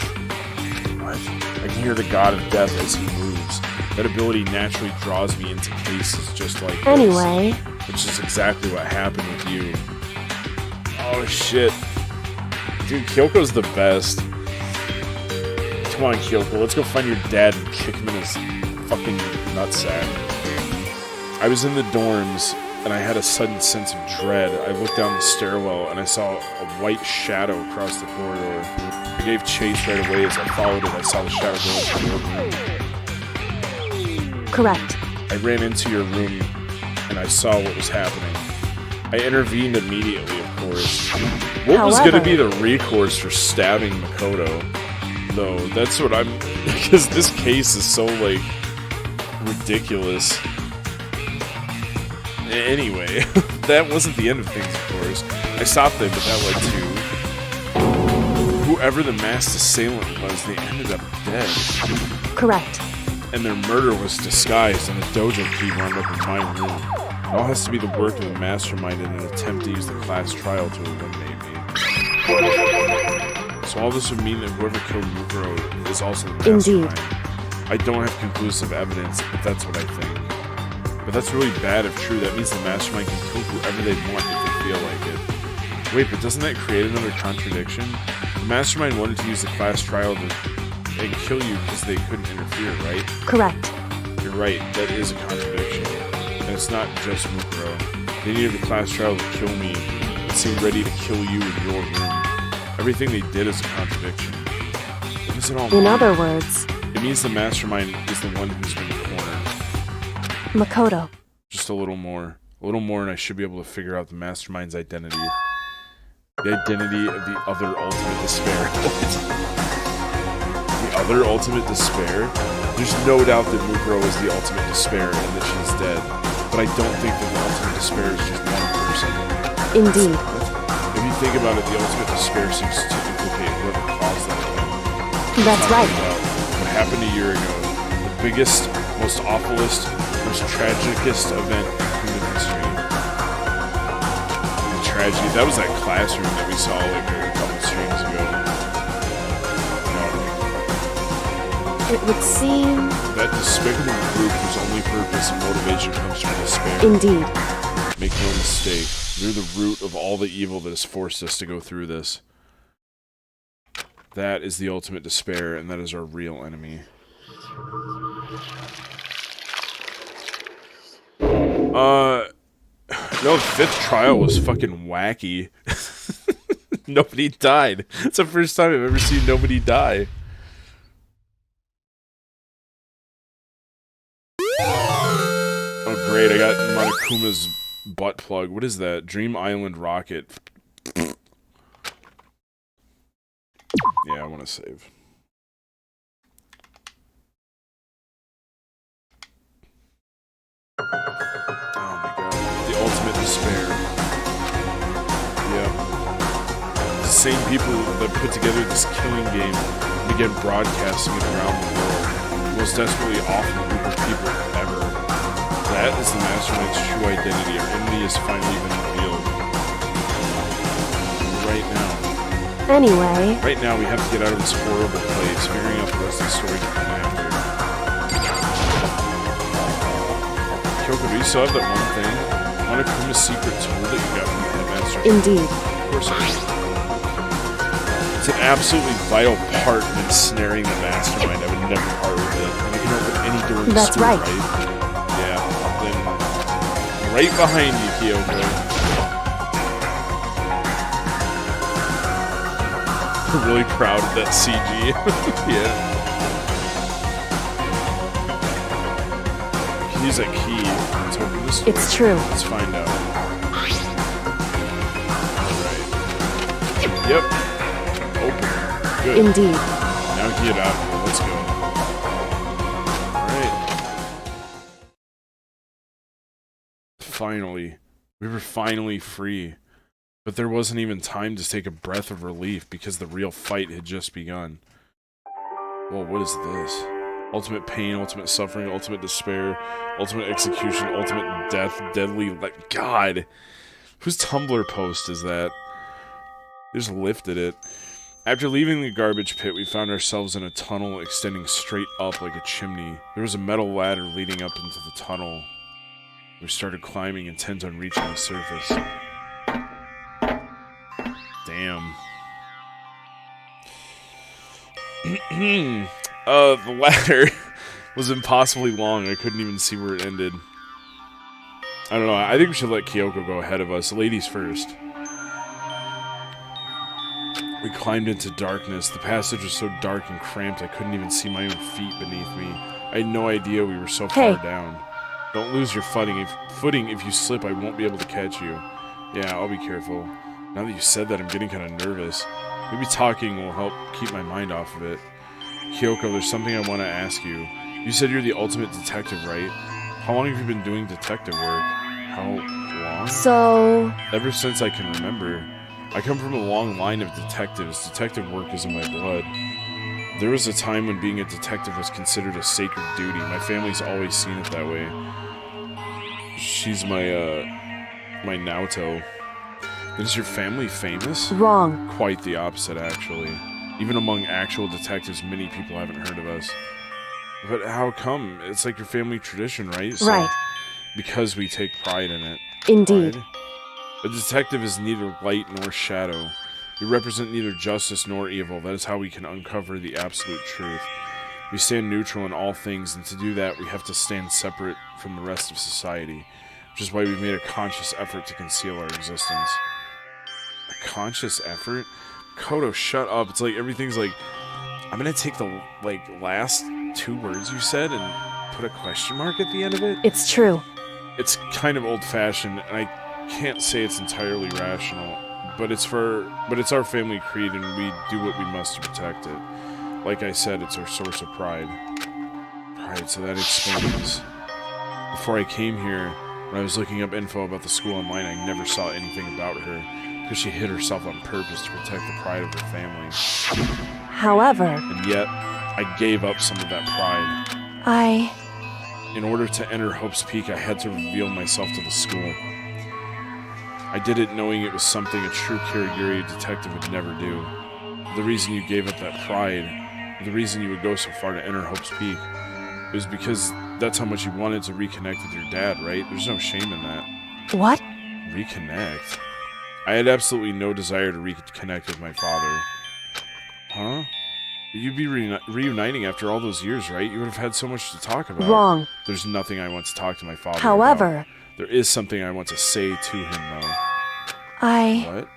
What? I can hear the god of death as he moves. That ability naturally draws me into cases just like anyway, this. Which is exactly what happened with you. Oh, shit. Dude, Kyoko's the best. Come on, Kyoko, let's go find your dad and kick him in his fucking nutsack. I was in the dorms, and I had a sudden sense of dread. I looked down the stairwell, and I saw a white shadow across the corridor. I gave chase right away. As I followed it, I saw the shadow go into your room. correct, I ran into your room, and I saw what was happening. I intervened immediately, of course. What was going to be the recourse for stabbing Makoto? Though, that's what I'm... Because this case is so, like, ridiculous. Anyway, that wasn't the end of things, of course. I stopped them, but that led to... Whoever the masked assailant was, they ended up dead. correct, And their murder was disguised, and the dojo key wound up in my room. It all has to be the work of the mastermind in an attempt to use the class trial to eliminate me. So all this would mean that whoever killed Mukuro is also the mastermind. Indeed. I don't have conclusive evidence, but that's what I think. But that's really bad if true. That means the mastermind can kill whoever they want if they feel like it. Wait, but doesn't that create another contradiction? The mastermind wanted to use the class trial and kill you because they couldn't interfere, right? Correct. You're right, that is a contradiction. And it's not just Mukuro. They needed the class trial to kill me and seemed ready to kill you in your room. Everything they did is a contradiction. What does it all mean? In other words, It means the mastermind is the one who's been cornered. Makoto. Just a little more. A little more and I should be able to figure out the mastermind's identity. The identity of the other ultimate despair. The other ultimate despair? There's no doubt that Mukuro is the ultimate despair and that she's dead. But I don't think that the ultimate despair is just one person. Indeed. If you think about it, the ultimate despair seems to implicate whoever caused that thing. That's right. What happened a year ago. The biggest, most awfulest, most tragicest event in human history. The tragedy. That was that classroom that we saw like a couple streams ago. It would seem... That despicable group whose only purpose and motivation comes from despair. Indeed. Make no mistake, they're the root of all the evil that has forced us to go through this. That is the ultimate despair, and that is our real enemy. No, the 5th trial was fucking wacky. Nobody died. It's the first time I've ever seen nobody die. Oh great, I got Monokuma's butt plug. What is that? Dream Island rocket. Yeah, I want to save. Oh my god. The ultimate despair. Yeah. The same people that put together this killing game and began broadcasting it around the world. The most desperately awful group of people ever. That is the mastermind's true identity. Our enemy has finally been revealed. Right now. Anyway... Right now, we have to get out of this horrible place. Figuring out the rest of the story can come after. Kyoko, do you still have that one thing? Monokuma's secret tool that you got from the headmaster? Indeed. Of course I do. It's an absolutely vital part in ensnaring the mastermind. I would never part with it. And I can open any door in the That's school, right. Yeah, then... Right behind you, Kyoko. I'm really proud of that CG. Yeah. You can use that key. Let's open this door. It's true. Let's find out. Alright. Yep. Open. Good. Indeed. Now get out of here. Let's go. Alright. Finally. We were finally free. But there wasn't even time to take a breath of relief because the real fight had just begun. Whoa, what is this? Ultimate pain, ultimate suffering, ultimate despair, ultimate execution, ultimate death, deadly... God! Whose Tumblr post is that? They just lifted it. After leaving the garbage pit, we found ourselves in a tunnel extending straight up like a chimney. There was a metal ladder leading up into the tunnel. We started climbing, intent on reaching the surface. Damn. The ladder was impossibly long. I couldn't even see where it ended. I don't know. I think we should let Kyoko go ahead of us. Ladies first. We climbed into darkness. The passage was so dark and cramped I couldn't even see my own feet beneath me. I had no idea we were so far down. Don't lose your footing. If you slip, I won't be able to catch you. Yeah, I'll be careful. Now that you said that, I'm getting kind of nervous. Maybe talking will help keep my mind off of it. Kyoko, there's something I want to ask you. You said you're the ultimate detective, right? How long have you been doing detective work? How long? So... Ever since I can remember. I come from a long line of detectives. Detective work is in my blood. There was a time when being a detective was considered a sacred duty. My family's always seen it that way. She's my Naoto. Then is your family famous? Wrong. Quite the opposite, actually. Even among actual detectives, many people haven't heard of us. But how come? It's like your family tradition, right? So, right. Because we take pride in it. Indeed. Pride? A detective is neither light nor shadow. We represent neither justice nor evil. That is how we can uncover the absolute truth. We stand neutral in all things, and to do that, we have to stand separate from the rest of society, which is why we've made a conscious effort to conceal our existence. A conscious effort? Kodo, shut up. It's like everything's like, I'm gonna take the last 2 words you said and put a question mark at the end of it. It's true. It's kind of old-fashioned, and I can't say it's entirely rational, but it's our family creed, and we do what we must to protect it. Like I said, it's our source of pride. Pride, so that explains. Before I came here, when I was looking up info about the school online, I never saw anything about her, because she hid herself on purpose to protect the pride of her family. However... And yet, I gave up some of that pride. In order to enter Hope's Peak, I had to reveal myself to the school. I did it knowing it was something a true Kirigiri detective would never do. The reason you gave up that pride, the reason you would go so far to enter Hope's Peak, was because that's how much you wanted to reconnect with your dad, right? There's no shame in that. What? Reconnect? I had absolutely no desire to reconnect with my father. Huh? You'd be reuniting after all those years, right? You would have had so much to talk about. Wrong. There's nothing I want to talk to my father However... about. There is something I want to say to him, though. What?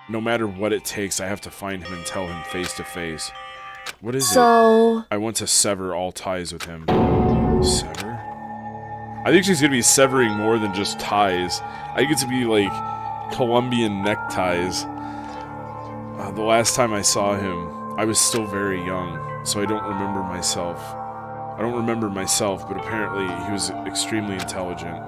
No matter what it takes, I have to find him and tell him face to face. What is it? I want to sever all ties with him. Sever? I think she's gonna be severing more than just ties. I think it's gonna be like Colombian neckties. The last time I saw him, I was still very young, so I don't remember myself. But apparently he was extremely intelligent.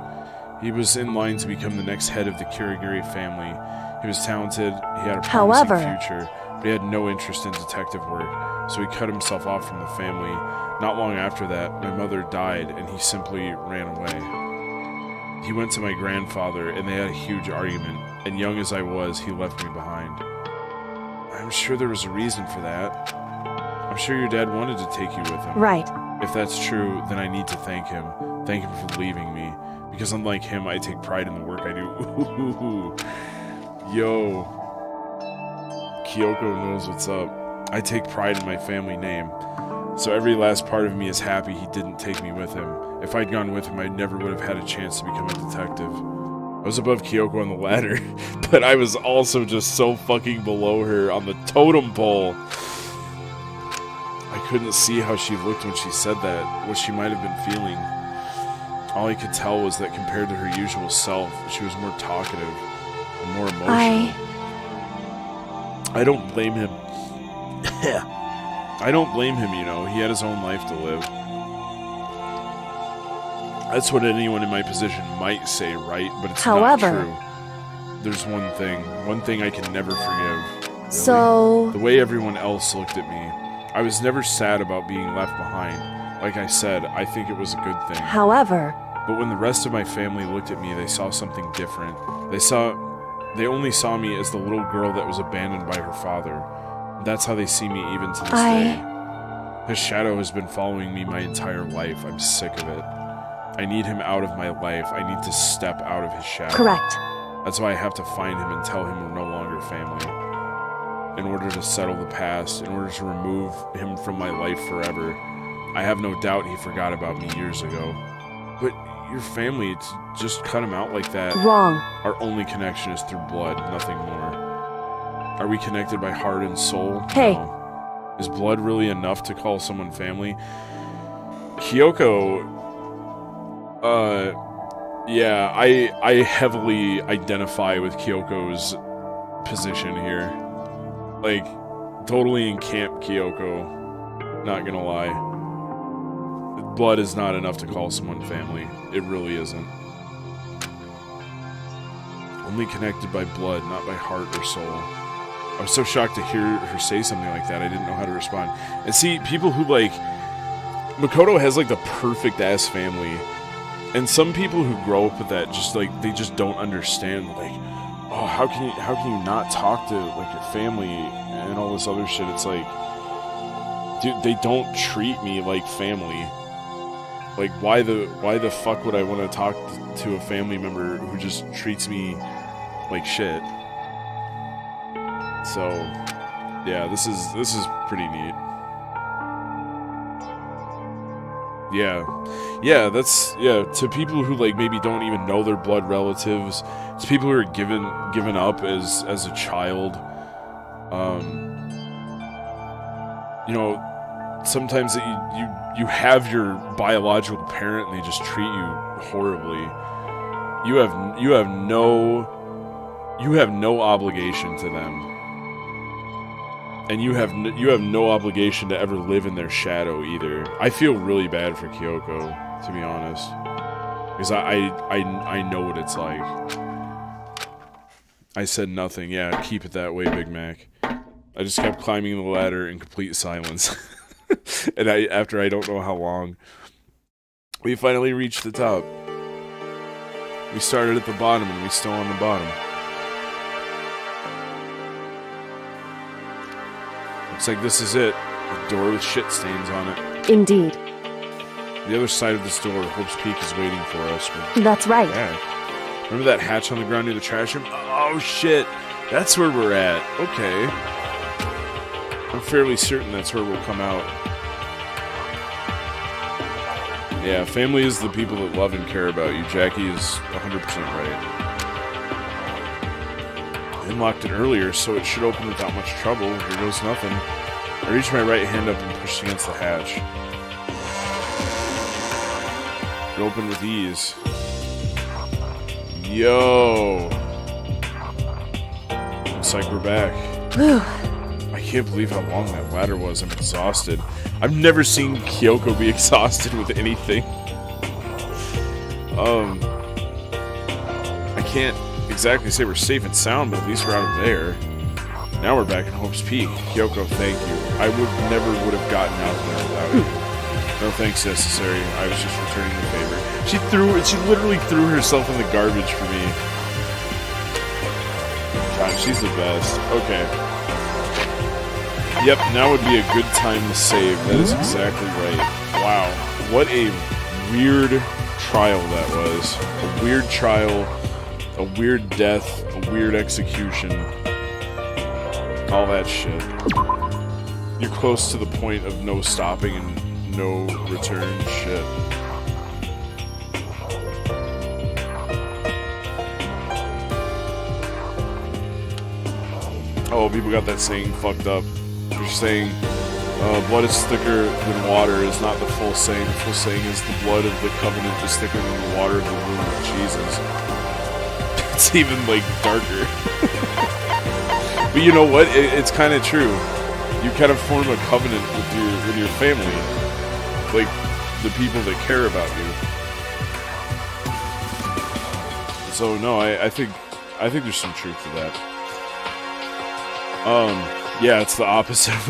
He was in line to become the next head of the Kirigiri family. He was talented, he had a promising future, but he had no interest in detective work, so he cut himself off from the family. Not long after that, my mother died, and he simply ran away. He went to my grandfather, and they had a huge argument, and young as I was, he left me behind. I'm sure there was a reason for that. I'm sure your dad wanted to take you with him. Right. If that's true, then I need to thank him. Thank him for leaving me. Because unlike him, I take pride in the work I do. Ooh. Yo. Kyoko knows what's up. I take pride in my family name. So every last part of me is happy he didn't take me with him. If I'd gone with him, I never would have had a chance to become a detective. I was above Kyoko on the ladder, but I was also just so fucking below her on the totem pole. I couldn't see how she looked when she said that, what she might have been feeling. All I could tell was that compared to her usual self, she was more talkative and more emotional. I don't blame him. I don't blame him, you know. He had his own life to live. That's what anyone in my position might say, right? But it's not true. There's one thing I can never forgive. Really? So... The way everyone else looked at me. I was never sad about being left behind. Like I said, I think it was a good thing. However... But when the rest of my family looked at me, they saw something different. They only saw me as the little girl that was abandoned by her father. That's how they see me even to this day. His shadow has been following me my entire life. I'm sick of it. I need him out of my life. I need to step out of his shadow. Correct. That's why I have to find him and tell him we're no longer family. In order to settle the past, in order to remove him from my life forever. I have no doubt he forgot about me years ago. But your family, to just cut him out like that. Wrong. Our only connection is through blood, nothing more. Are we connected by heart and soul? Hey. No. Is blood really enough to call someone family? Kyoko... yeah, I heavily identify with Kyoko's position here. Like, totally in camp Kyoko. Not gonna lie. Blood is not enough to call someone family. It really isn't. Only connected by blood, not by heart or soul. I was so shocked to hear her say something like that, I didn't know how to respond. And see, people who, like... Makoto has, like, the perfect-ass family. And some people who grow up with that, just, like, they just don't understand, like... Oh, how can you not talk to, like, your family and all this other shit? It's like... Dude, they don't treat me like family. Like, why the fuck would I want to talk to a family member who just treats me like shit? So, yeah, this is pretty neat. Yeah, to people who like maybe don't even know their blood relatives, to people who are given up as a child. You know, sometimes you have your biological parent and they just treat you horribly. You have no obligation to them. And you have no obligation to ever live in their shadow either. I feel really bad for Kyoko, to be honest, because I know what it's like. I said nothing. Yeah, keep it that way, Big Mac. I just kept climbing the ladder in complete silence, and after I don't know how long, we finally reached the top. We started at the bottom, and we're still on the bottom. Looks like this is it. A door with shit stains on it. Indeed. The other side of this door, Hope's Peak is waiting for us. That's right. Yeah. Remember that hatch on the ground near the trash room? Oh shit! That's where we're at. Okay. I'm fairly certain that's where we'll come out. Yeah, family is the people that love and care about you. Jackie is 100% right. I unlocked it earlier, so it should open without much trouble. Here goes nothing. I reached my right hand up and pushed against the hatch. It opened with ease. Yo! Looks like we're back. I can't believe how long that ladder was. I'm exhausted. I've never seen Kyoko be exhausted with anything. I can't exactly say we're safe and sound, but at least we're out of there. Now we're back in Hope's Peak. Kyoko, thank you. I never would have gotten out there without you. No thanks necessary. I was just returning the favor. She literally threw herself in the garbage for me. God, she's the best. Okay. Yep, now would be a good time to save. That is exactly right. Wow. What a weird trial that was. A weird trial, a weird death, a weird execution. All that shit. You're close to the point of no stopping and no return shit. Oh, people got that saying fucked up. They're saying, blood is thicker than water is not the full saying. The full saying is the blood of the covenant is thicker than the water of the womb of Jesus. It's even, like, darker. But you know what? It's kind of true. You kind of form a covenant with your family. Like, the people that care about you. So, no, I think there's some truth to that. Yeah, it's the opposite of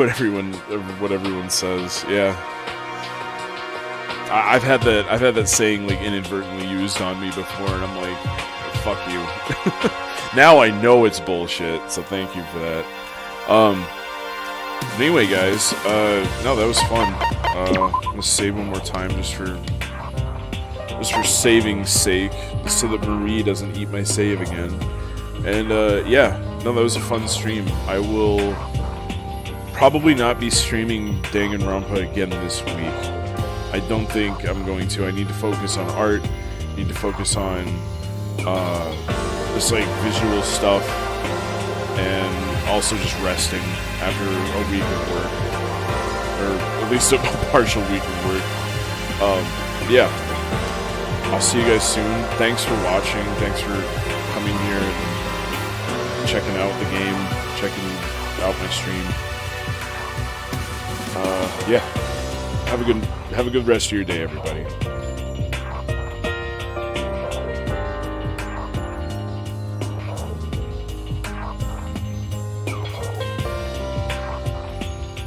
what everyone says. Yeah, I've had that saying like inadvertently used on me before, and I'm like, fuck you. Now I know it's bullshit, so thank you for that. Anyway, guys, no, that was fun. I'm gonna save one more time just for saving's sake, so that Marie doesn't eat my save again. And yeah, no, that was a fun stream. I will probably not be streaming Danganronpa again this week. I don't think I'm going to. I need to focus on art. I need to focus on just like visual stuff, and also just resting after a week of work, or at least a partial week of work. Yeah, I'll see you guys soon. Thanks for watching. Thanks for coming here and checking out the game, checking out my stream. Yeah, have a good rest of your day, everybody.